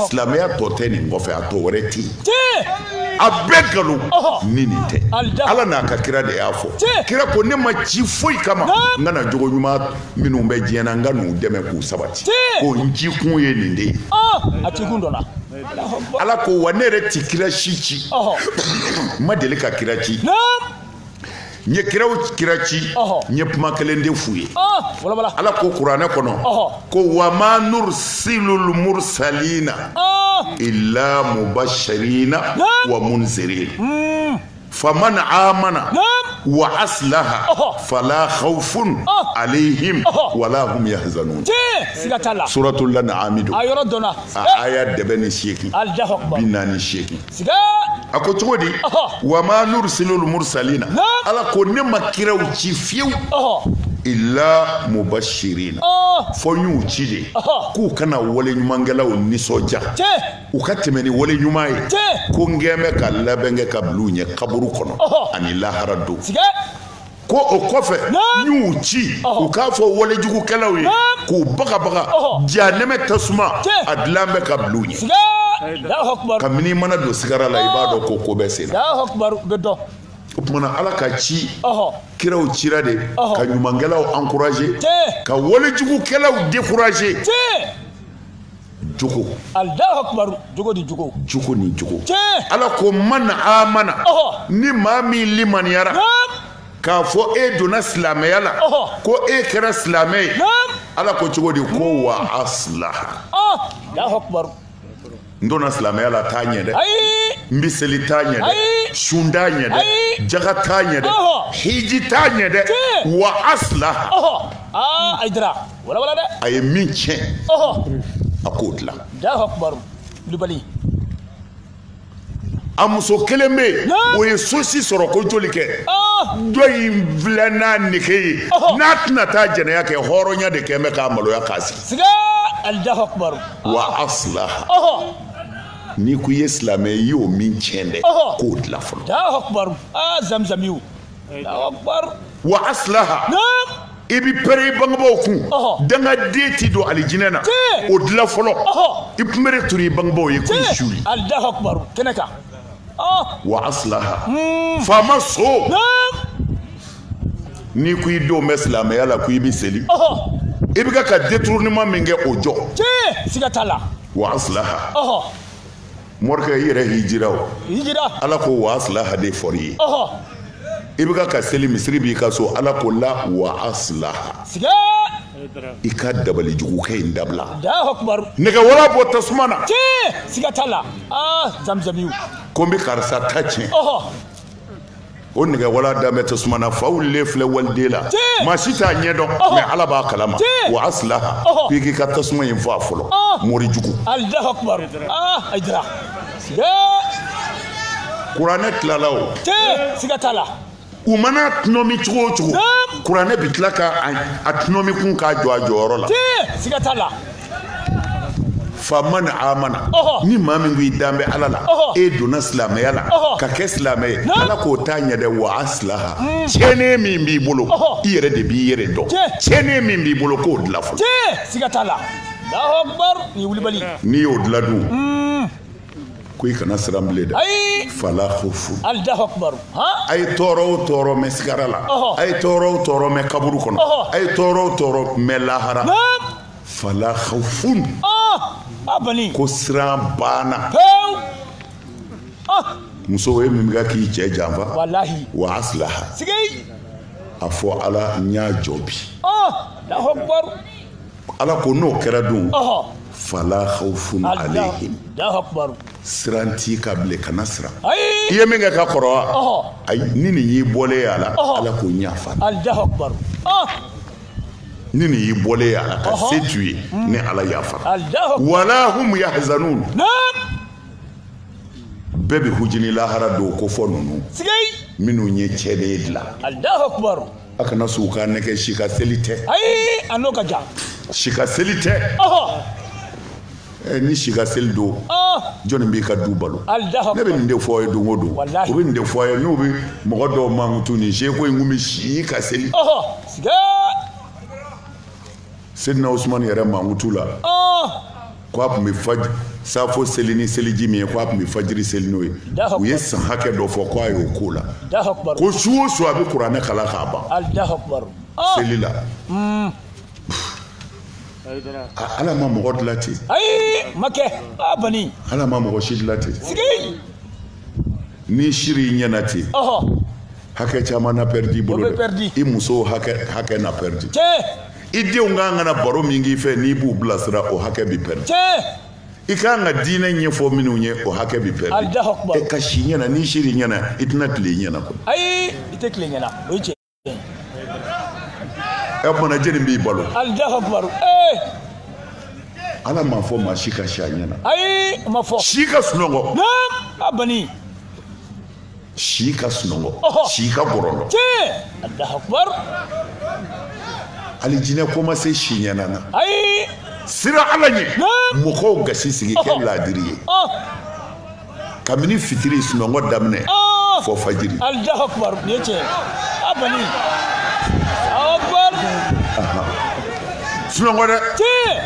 silamɛya tɔ tɛ nin kɔfɛ a tɔ wɛrɛ tɛ yen a bɛɛ nkalon ni nin tɛ ala n'a ka kira de y'a fɔ kira ko ne ma ci foyi kama n kana jogo ɲuman minnu bɛ diɲɛ na n ka n'u dɛmɛ k'u sabati ko n ci kun ye nin de ye a ci kun dɔ la ala ko wa ne yɛrɛ ti kira si ci n ma deli ka kira ci n ye kira ci n ye kuma kelen de f'u ye ala ko kuranɛ kɔnɔ ko wa ma nursilul mursalina illa mubashirina wa munzirin faman amana wa aslaha fala khawfun alaihim wala hum yahzanun suratul an'am aya 78 a ko cogo di wa ma nursilul mursalina ala ko ne ma kiraw ci fiyewu illa mubashirina fo y'u ci de k'u kana wale ɲumankɛlaw nisɔndiya u ka tɛmɛ ni wale ɲuman ye ko n gɛn bɛ ka labɛn kɛ ka bila u ɲɛ kaburu kɔnɔ ani lahara don ko o kɔfɛ y'u ci u k'a fɔ walejugukɛlaw ye k'u bagabaga jahanɛmɛ tasuma a dilan bɛ ka bila u ɲɛ kabini mana don sigara la i b'a dɔn ko ko bɛ sen na o tumana ala ka ci kiraw cira de ka ɲumankɛlaw encourager ka walejugukɛlaw décourager jogo jogo ni jogo ala ko man amana ni maa min limaniyara k'a fɔ e donna silamɛya la ko e kɛra silamɛ ye ala ko cogo di ko wa aslaha n donna silamɛya la t'a ɲɛ dɛ n bɛ seli t'a ɲɛ dɛ sun t'a ɲɛ dɛ jaga t'a ɲɛ dɛ hiji t'a ɲɛ dɛ wa aslaha a ye min tiɲɛ a k'o dilan a muso kelen bɛ yen o ye sosi sɔrɔ ko joli kɛ dɔ in filɛ n'a nege ye n'a tɛna taa jɛnɛya kɛ hɔrɔnya de kɛ bɛ k'a maloya k'a sigi wa aslaha n'i ko i ye silamɛ i y'o min tiɲɛ dɛ k'o dilan fɔlɔ wa aslaha i bi pɛrɛ i bangebaaw kun dangaden ti don alijinɛ na o dilan fɔlɔ i kunbɛrɛ turu i bangebaaw ye k'u suli wa aslaha faama so n'i ko i denw bɛ silamɛya la ko i bɛ seli i bɛ ka détournement min kɛ o jɔ wa aslaha morikɛ i yɛrɛ hijira o ala ko wa aslaha de fɔr'i ye i bɛ ka seli misiri b'i ka so ala ko la wa aslaha i ka dabali jugukɛ in dabila nɛgɛwala bɔ tasuma na ko n bɛ karisa ta tiɲɛ o nɛgɛwala danbɛ tasuma na fa wulilen filɛ waliden la maa si t'a ɲɛ dɔn mɛ ala b'a kalama wa aslaha k'i k'i ka tasuma in fɔ a fɔlɔ mori jugu kuranɛ tilala o u mana tɔnɔmi cogo o cogo kuranɛ bɛ tila ka a tɔnɔmi kun k'a jɔ a jɔyɔrɔ la faman amana ni maa min ko i dan bɛ ala la e donna silamɛya la ka kɛ silamɛ ye ala k'o t'a ɲɛ dɛ wa aslaha tiɲɛni min b'i bolo i yɛrɛ de b'i yɛrɛ dɔn tiɲɛni min b'i bolo k'o dilan fɔlɔ n'i y'o dilan dun ko i kana siran bilen dɛ fala khawfu a ye tɔɔrɔ o tɔɔrɔ mɛn sigara la a ye tɔɔrɔ o tɔɔrɔ mɛn kaburu kɔnɔ a ye tɔɔrɔ o tɔɔrɔ mɛn lahara fala khawfun abani ko siran banna ah muso ye min ka k'i cɛ janfa wallahi wa aslaha sigay a fɔ ala n y'a jɔbi Allahu akbar ala ko n'o kɛra dun fala khawfun alayhim siranti ka bile kana siran ay iye min ka kɔrɔ ay ni ni yi bɔle ala ala ko ɲafa Allahu akbar ni ni yi bɔle ala ka se tu ye ni ala yafa wala hum yahzanun bɛɛ bi hujini lahara do ko fɔ nunu minnu ye cɛden dilan Allahu akbar a kana su ka nɛgɛ sika seli tɛ ay ano ka ja sika seli tɛ ni sika seli do jɔnni b'i ka du balo ne bɛ nin de fɔ ye don o don o bɛ nin de fɔ ye n'u bɛ mɔgɔ dɔw mankutu nin seko in kun bɛ si ka seli Seydina Usmane yɛrɛ mankutu la ko a tun bɛ safo seli ni seliji min ye ko a tun bɛ fajiri seli n'o ye u ye san hakɛ dɔ fɔ ko a y'o ko la ko su o su a bɛ kuranɛ kala k'a ban seli la ala ma mɔgɔ dilan ten ayi makɛ bani ala ma mɔgɔ si dilan ten ni siri ɲɛna ten hakɛ caman na pɛridi bolo dɛ i muso hakɛ na pɛridi i denw ka kan ka baro min k'i fɛ n'i b'u bilasira o hakɛ bi pɛridi i ka kan ka diinɛ ɲɛfɔ minnu ye o hakɛ bi pɛridi e ka si ɲɛna n'i siri ɲɛna i tɛna tile ɲɛna koyi ayi i tɛ tile ɲɛna o ye tiɲɛ e mana jeni b'i balo Allahu akbar ala m'a fɔ maa si ka si a ɲɛna ayi ma fɔ si ka sunɔgɔ bani si ka sunɔgɔ si ka gɔrɔndɔ Allahu akbar ali jinɛ commencé si ɲɛna na ayi sira ala ɲɛ mɔgɔw gasi sigi kɛ ladiri ye kabini fitiri sunɔgɔ daminɛ fɔ fajiri Allahu akbar ni ye tiɲɛ bani akbar sunɔgɔ dɛ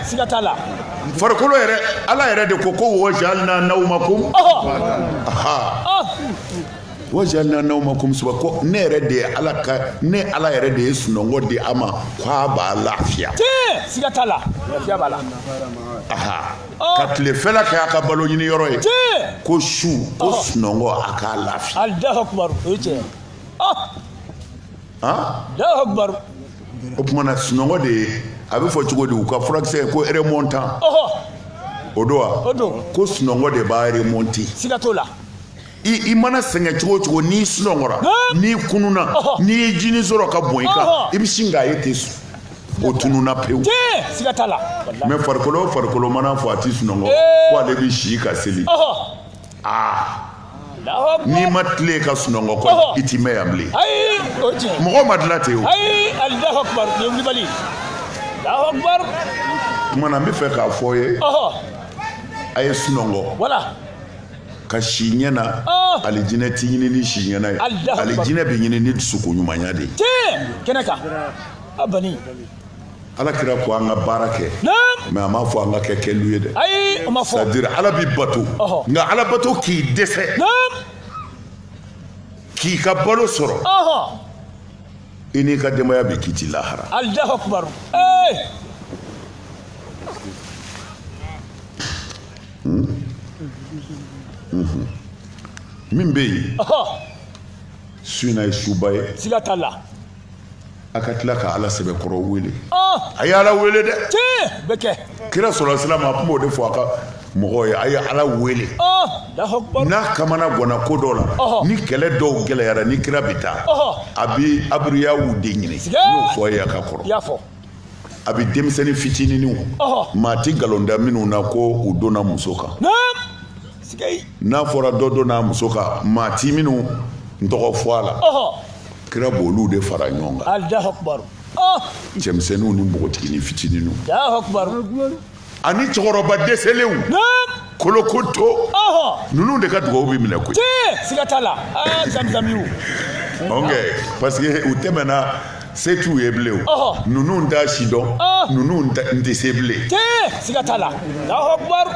siga t'a la farikolo yɛrɛ ala yɛrɛ de ko wajalna nawmakum wajalna nawmakum suba ko ne yɛrɛ de ye ala yɛrɛ de ye sunɔgɔ di a ma ko a b'a lafiya siga t'a la lafiya b'a la ka tilefɛla kɛ a ka balo ɲini yɔrɔ ye ko su ko sunɔgɔ a k'a lafiya Allahu akbar o ye tiɲɛ Allahu akbar o tumana sunɔgɔ de ye a bɛ fɔ cogo di u ka furakisɛ ko remontant o don wa ko sunɔgɔ de b'a remonter siga t'o la i mana sɛgɛn cogo cogo n'i sunɔgɔra n'i kununa n'i ye jini sɔrɔ ka bɔn i kan i bɛ sin k'a ye ten o tununa pewu siga t'a la mais farikolo mana fɔ a ti sunɔgɔ ko ale bɛ si ka seli n'i ma tile ka sunɔgɔ kɔ i ti mɛn yan bilen mɔgɔ ma dilan ten o Allahu akbar ni wulibali Allahu akbar kumana n bɛ fɛ k'a fɔ ye a ye sunɔgɔ wala ka si ɲɛna alijinɛ ti ɲini ni si ɲɛna ye alijinɛ bɛ ɲini ni dusukun ɲumanya de ye kɛnɛ kan bani ala kira ko an ka baara kɛ mais a m'a fɔ an ka kɛ kɛlu ye dɛ ayi o ma fɔ c'est à dire ala bi bato nka ala bato k'i dɛsɛ k'i ka balo sɔrɔ i n'i ka denbaya bɛ k'i ti lahara Allahu akbar min bɛ yen su in na ye suba ye siga t'a la a ka tila ka ala sɛbɛkɔrɔ wele a ye ala wele dɛ bɛ kɛ kira sɔrɔ silamɛ a tun b'o de fɔ a ka mɔgɔw ye a ye ala wele n'a kamana gɔnna ko dɔ la ni kɛlɛ dɔw gɛlɛyara ni kira bɛ taa a bɛ abiriyawu de ɲini n'o fɔ ye a ka kɔrɔ a bɛ denmisɛnnin fitininw maa ti nkalonda minnu na ko u donna muso kan n'a fɔra dɔ donna muso kan maa ti minnu tɔgɔ fɔ a la kira b'olu de fara ɲɔgɔn kan Allahu akbar cɛmisɛnninw ni npogotiginin fitininw Allahu akbar ani cɛkɔrɔba dɛsɛlenw kolokoto ninnu de ka dugawu bɛ minɛ koyi siga t'a la zamzamiw parce que u tɛmɛna se t'u ye bilen o ninnu t'a si dɔn ninnu n tɛ se bilen siga t'a la Allahu akbar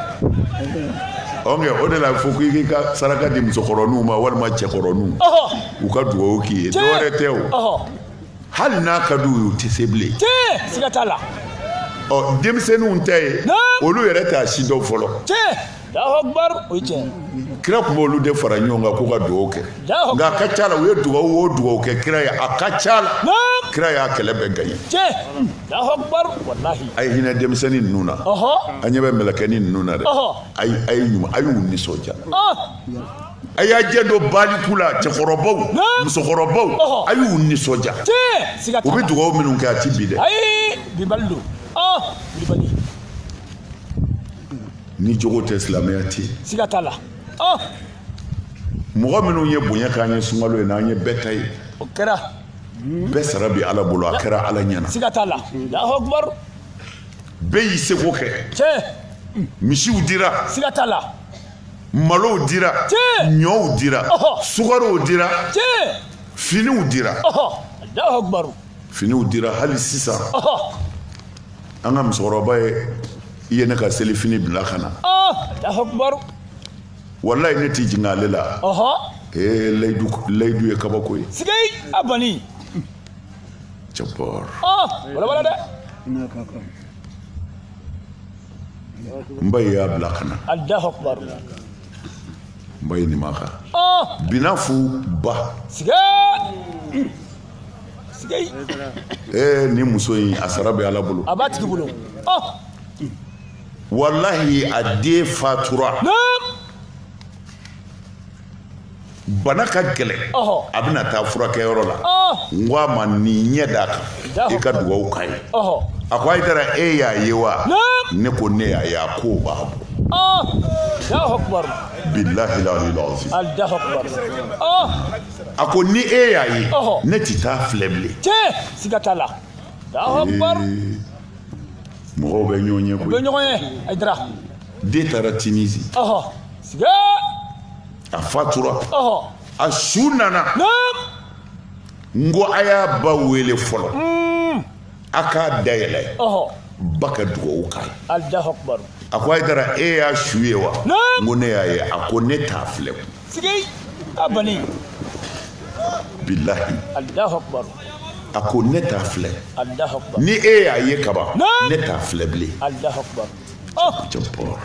o de la fo k'i ka saraka di musokɔrɔninw ma walima cɛkɔrɔninw u ka dugawu k'i ye dɔwɛrɛ tɛ o hali n'a ka d'u ye u tɛ se bilen siga t'a la ɔ denmisɛnninw tɛ ye olu yɛrɛ t'a si dɔn fɔlɔ Allahu Akbar o ye tiɲɛ kira tun b'olu de fara ɲɔgɔn kan k'u ka dugawu kɛ nka a ka ca la u ye dugawu o dugawu kɛ kira ye a ka ca la kira y'a kɛlɛ bɛɛ gaɲɛ Allahu Akbar wallahi a ye hinɛ denmisɛnnin ninnu na an ɲɛ bɛ mɛlɛkɛnin ninnu na dɛ a ye ɲuman a y'u nisɔndiya a y'a jɛ don baliku la cɛkɔrɔbaw musokɔrɔbaw a y'u nisɔndiya u bɛ dugawu minnu kɛ a ti bi dɛ ayi bibali don bibali ni jogo tɛ silamɛya tɛ siga t'a la mɔgɔ minnu ye bonya k'an ye sunkalo ye n'an ye bɛɛ ta ye o kɛra bɛɛ sara bi ala bolo a kɛra ala ɲɛna siga t'a la Allahu Akbar bɛɛ y'i seko kɛ misiw dira siga t'a la malow dira ɲɔw dira sukarow dira finiw dira Allahu Akbar finiw dira hali sisan an ka musokɔrɔba ye ne ka selifini bila ka na Allahu Akbar wallahi ne t'i jigin ale la layidu ye kabako ye sigei abani jabbar wala dɛ n ba y'a bila ka na Allahu Akbar n ba ye nin ma kan binafu ba sigei ni muso in a sara bɛ ala bolo a b'a tigi bolo wallahi a den fatura bana ka gɛlɛn a bɛna taa furakɛyɔrɔ la n ko a ma nin ɲɛ d'a kan i ka dugawu k'a ye a ko Hayidara e y'a ye wa ne ko ne y'a ye a ko b'a bɔ Allahu Akbar billahi al-azim Allahu Akbar a ko ni e y'a ye ne tɛ taa filɛ bilen siga t'a la Allahu Akbar mɔgɔw bɛ ɲɔgɔn ye koyi u bɛ ɲɔgɔn ye Hayidara den taara Tunizi siga a fatura a su nana n ko a y'a ba wele fɔlɔ a k'a dayɛlɛ ba ka dugawu k'a ye Allahu Akbar a ko Hayidara e y'a su ye wa n ko ne y'a ye a ko ne t'a filɛ sigei abani billahi Allahu Akbar a ko ne t'a filɛ Allahu Akbar ni e y'a ye kaban ne t'a filɛ bilen Allahu Akbar jabbar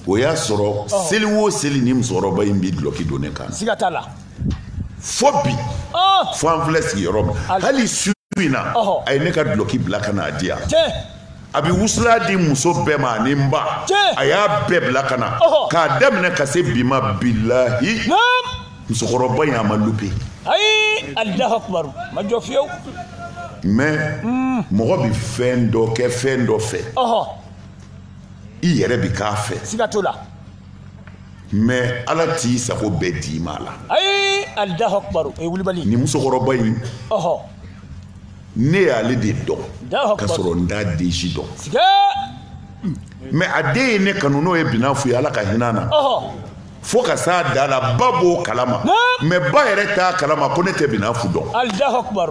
o y'a sɔrɔ seli o seli ni musokɔrɔba in b'i dulɔki don ne kan siga t'a la fo bi fo an filɛ sigiyɔrɔ min hali su in na a ye ne ka dulɔki bila ka n'a di yan a bɛ wusula di muso bɛɛ ma ani n ba a y'a bɛɛ bila ka na k'a daminɛ ka se bi ma bilahi musokɔrɔba in a ma lupe ayi Allahu Akbar ma jɔ fiyewu mais mɔgɔ bɛ fɛn dɔ kɛ fɛn dɔ fɛ i yɛrɛ bɛ k'a fɛ siga t'o la mais ala t'i sago bɛɛ d'i ma la ayi Allahu Akbar o ye wulibali ni musokɔrɔba in ne y'ale de dɔn ka sɔrɔ n t'a den si dɔn mais a den ye ne kanu n'o ye binafu ye ala ka hinɛ na fo ka s'a da la ba b'o kalama mais ba yɛrɛ t'a kalama ko ne tɛ binafu dɔn Allahu Akbar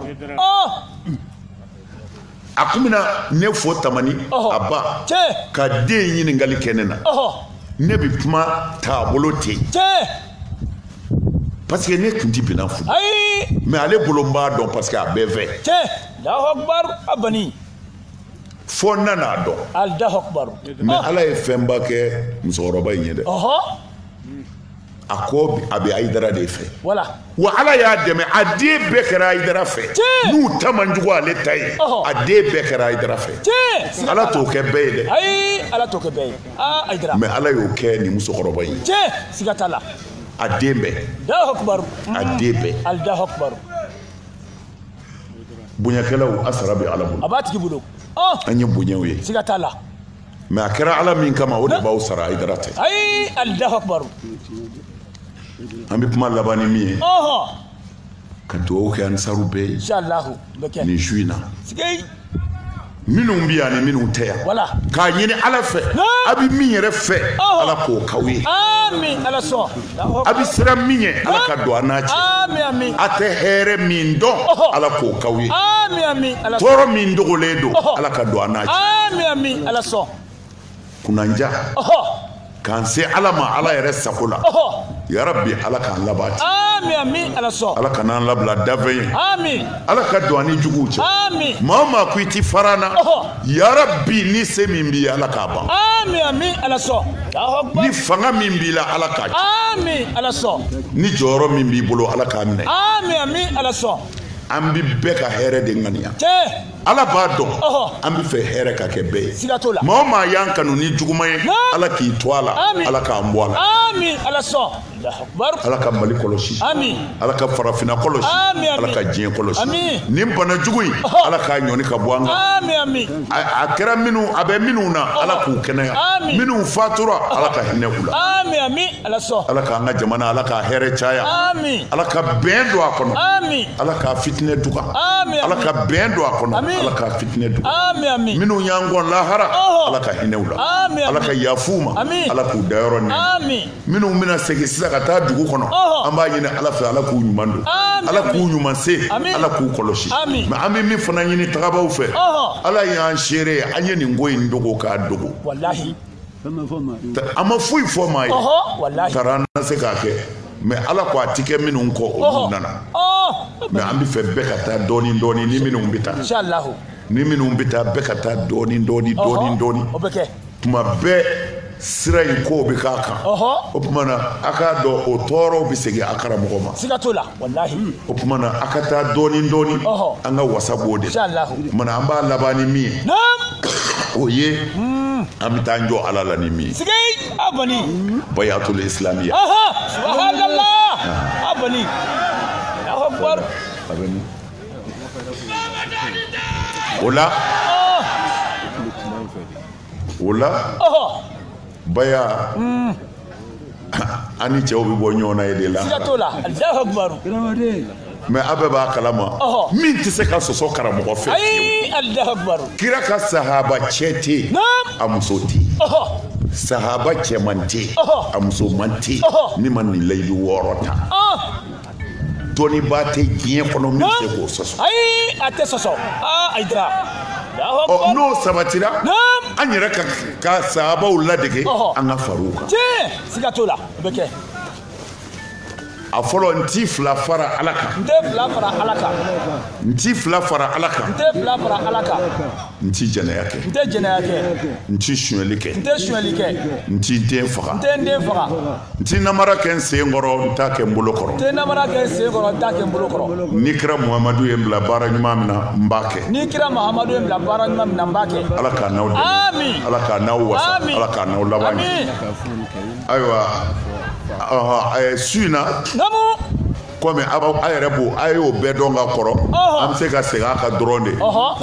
a kun bɛna ne fo tamani a ba ka den ɲininkali kɛ ne na ne bɛ kuma taabolo ten parce que ne tun tɛ binafu dɔn mais ale bolo n b'a dɔn parce que a bɛɛ fɛ Allahu Akbar abani fo n nana dɔn Allahu Akbar mais ala ye fɛnba kɛ musokɔrɔba in ye dɛ a ko a bɛ Hayidara de fɛ wa ala y'a dɛmɛ a den bɛɛ kɛra Hayidara fɛ n'u ta man jugu ale ta ye a den bɛɛ kɛra Hayidara fɛ ala t'o kɛ bɛɛ ye dɛ ayi ala t'o kɛ bɛɛ ye Hayidara mais ala y'o kɛ nin musokɔrɔba in ye siga t'a la a den bɛɛ Allahu Akbar a den bɛɛ Allahu Akbar bonyakɛlaw a sara bɛ ala bolo a b'a tigi bolo an ye bonyaw ye siga t'a la mais a kɛra ala min kama o de b'aw sara Hayidara tɛ ayi Allahu Akbar an bɛ kuma laban ni min ye ka dugawu kɛ ansaru bɛɛ ye inshallah nin su in na sigei minnu bɛ yan ni minnu tɛ yan k'a ɲini ala fɛ a bɛ min yɛrɛ fɛ ala k'o k'aw ye amin ala sɔn a bɛ siran min ɲɛ ala ka don a n'a cɛ amin a tɛ hɛrɛ min dɔn ala k'o k'aw ye amin ala sɔn tɔɔrɔ min dogolen don ala ka don a n'a cɛ amin ala sɔn kunanja k'an se ala ma ala yɛrɛ sago la ya rabbi ala k'an labati amin amin ala sɔn ala kan'an labila dafɛn ye amin ala ka don an ni juguw cɛ amin maa o maa ko i ti fara n na ya rabbi ni se min b'i ye ala k'a ban amin amin ala sɔn ni fanga min b'i la ala k'a ci amin ala sɔn ni jɔyɔrɔ min b'i bolo ala k'a minɛ amin amin ala sɔn an bi bɛɛ ka hɛrɛ de ŋaniya cɛ ala b'a dɔn an bɛ fɛ hɛrɛ ka kɛ bɛɛ ye siga t'o la maa o maa y'an kanu ni juguman ye ala k'i to a la Amin. ala k'an bɔ a la amin ala sɔn ala ka mali kɔlɔsi amin ala ka farafinna kɔlɔsi Amin, amin. ala ka diɲɛ kɔlɔsi Amin. nin bana jugu in ala k'a ɲɔni ka bɔ an kan amin amin a kɛra minnu a bɛ minnu na ala k'u kɛnɛya Amin. minnu fatura ala ka hinɛ u la amin amin ala sɔn ala k'an ka jamana ala k'a hɛrɛ caya amin ala ka bɛn don a kɔnɔ amin ala k'a fitinɛ duga Amin, ala amin. ka bɛn don a kɔnɔ Amin. ala k'a fitinɛ duga amin amin minnu y'an gɔn lahara ala ka hinɛ u la Amin, ala amin. ka yafu ma Amin. ala k'u dayɔrɔ nɛmɛ amin minnu bɛna segin sisan ka taa dugu kɔnɔ an b'a ɲini ala fɛ ala k'u ɲuman don Amin, ala k'u amin. ɲuman se Amin. ala k'u kɔlɔsi Amin. mɛ an bɛ min fana ɲini tagabaw fɛ ala y'an seere ye an ye nin ko in dogo k'a dogo wallahi an ma foyi fɔ maa ye wallahi tara an na se k'a kɛ mɛ ala ko a ti kɛ minnu kɔ olu nana mɛ an bɛ fɛ bɛɛ ka taa dɔɔni dɔɔni ni minnu bɛ taa inshallah ni minnu bɛ taa bɛɛ ka taa dɔɔni dɔɔni dɔɔni dɔɔni o bɛ kɛ tuma bɛɛ sira in kow bɛ k'a kan o tuma na a k'a dɔn o tɔɔrɔw bɛ segin a karamɔgɔ ma siga t'o la wallahi o tuma na a ka taa dɔɔni dɔɔni an ka wasa b'o de la inshallah o tuma na an b'a laban ni min ye naam o ye an bɛ taa n jɔ ala la ni min ye siga abani bayatul islamiya subhanallah abani Allahu akbar o la baya an ni cɛw bɛ bɔ ɲɔgɔn na ye de la siga t'o la Allahu akbar mɛ a bɛɛ b'a kalama min tɛ se ka sɔsɔ karamɔgɔ fɛ ayi Allahu akbar kira ka sahaba cɛ tɛ yen a muso tɛ yen sahaba cɛman tɛ yen a muso man tɛ yen min ma nin layidu 6 ta dɔnnibaa tɛ diɲɛ kɔnɔ min bɛ se k'o sɔsɔ ayi a tɛ sɔsɔ ayidara n'o sabatira an yɛrɛ ka sahabaw ladege an ka far'u kan tiɲɛ siga t'o la o bɛ kɛ a fɔlɔ n t'i fila fara ala kan n tɛ fila fara ala kan n t'i fila fara ala kan n tɛ fila fara ala kan n t'i jɛnɛya kɛ n tɛ jɛnɛya kɛ n t'i sonyɛli kɛ n tɛ sonyɛli kɛ n t'i den faga n tɛ n den faga n t'i namara kɛ n sen kɔrɔ n t'a kɛ n bolo kɔrɔ n tɛ namara kɛ n sen kɔrɔ n t'a kɛ n bolo kɔrɔ ni kira muhamadu ye n bila baara ɲuman min na n b'a kɛ ni kira mahamadu ye n bila baara ɲuman min na n b'a kɛ ala k'a n'aw dɛmɛ Amin. ala k'a n'aw wasa Amin. ala k'a n'aw laban ɲɛ amin ayiwa su in na namu komi a yɛrɛ b'o a y'o bɛɛ dɔn ka kɔrɔ an bɛ se ka segin a kan dɔrɔn de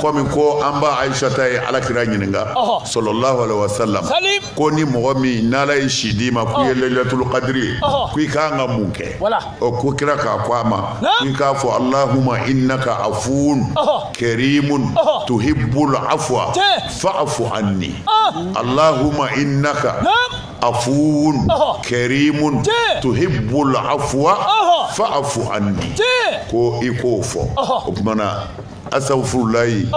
komi ko an ba ayisata ye alakira ɲininka sɔlɔlahu alaihi wasallam Salim. ko ni mɔgɔ min n'ala ye si d'i ma k'i ye lailatul qadri ye ko i k'an ka mun kɛ Voilà. ko kira k'a ko a ma k'i k'a fɔ allahumma innaka afuun karimun tuhibbul afwa fa'fu anni allahumma innaka afuun karimun tuhibbul afwa fa'fu anni ko i k'o fɔ o kumana asafurulayi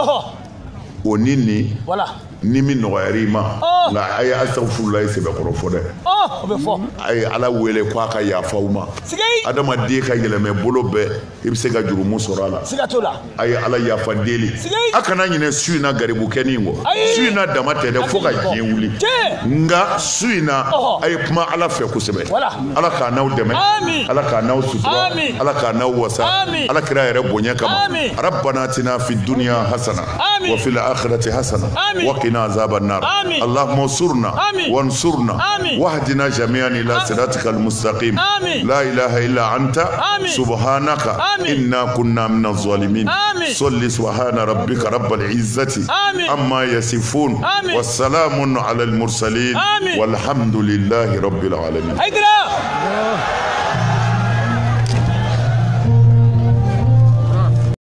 o ni nin voilà ni min nɔgɔyar'i ma nka a ye asafurulayi sɛbɛkɔrɔ fɔ dɛ o bɛ fɔ a ye ala wele ko a ka yafaw ma adamaden ka yɛlɛmɛ bolo bɛɛ i bɛ se ka jurumu sɔrɔ a la siga t'o la a ye ala yafa deli a kana ɲinɛ su in na garibu kɛnin kɔ su in na dama tɛ dɛ fo ka diɲɛ wuli nka su in na a ye kuma ala fɛ kosɛbɛ ala k'a n'aw dɛmɛ ala k'a n'aw sutura ala k'a n'aw wasa ala kira yɛrɛ bonya kama rabbana atina fi dunya hasana wa fil akhirati hasana wa qina azaban nar allahumma ansurna wansurna wahdina jami'an ila siratikal mustaqim la ilaha illa anta subhanaka inna كنا من الظالمين صل سبحان ربك رب العزة عما يصفون والسلام على المرسلين والحمد لله رب العالمين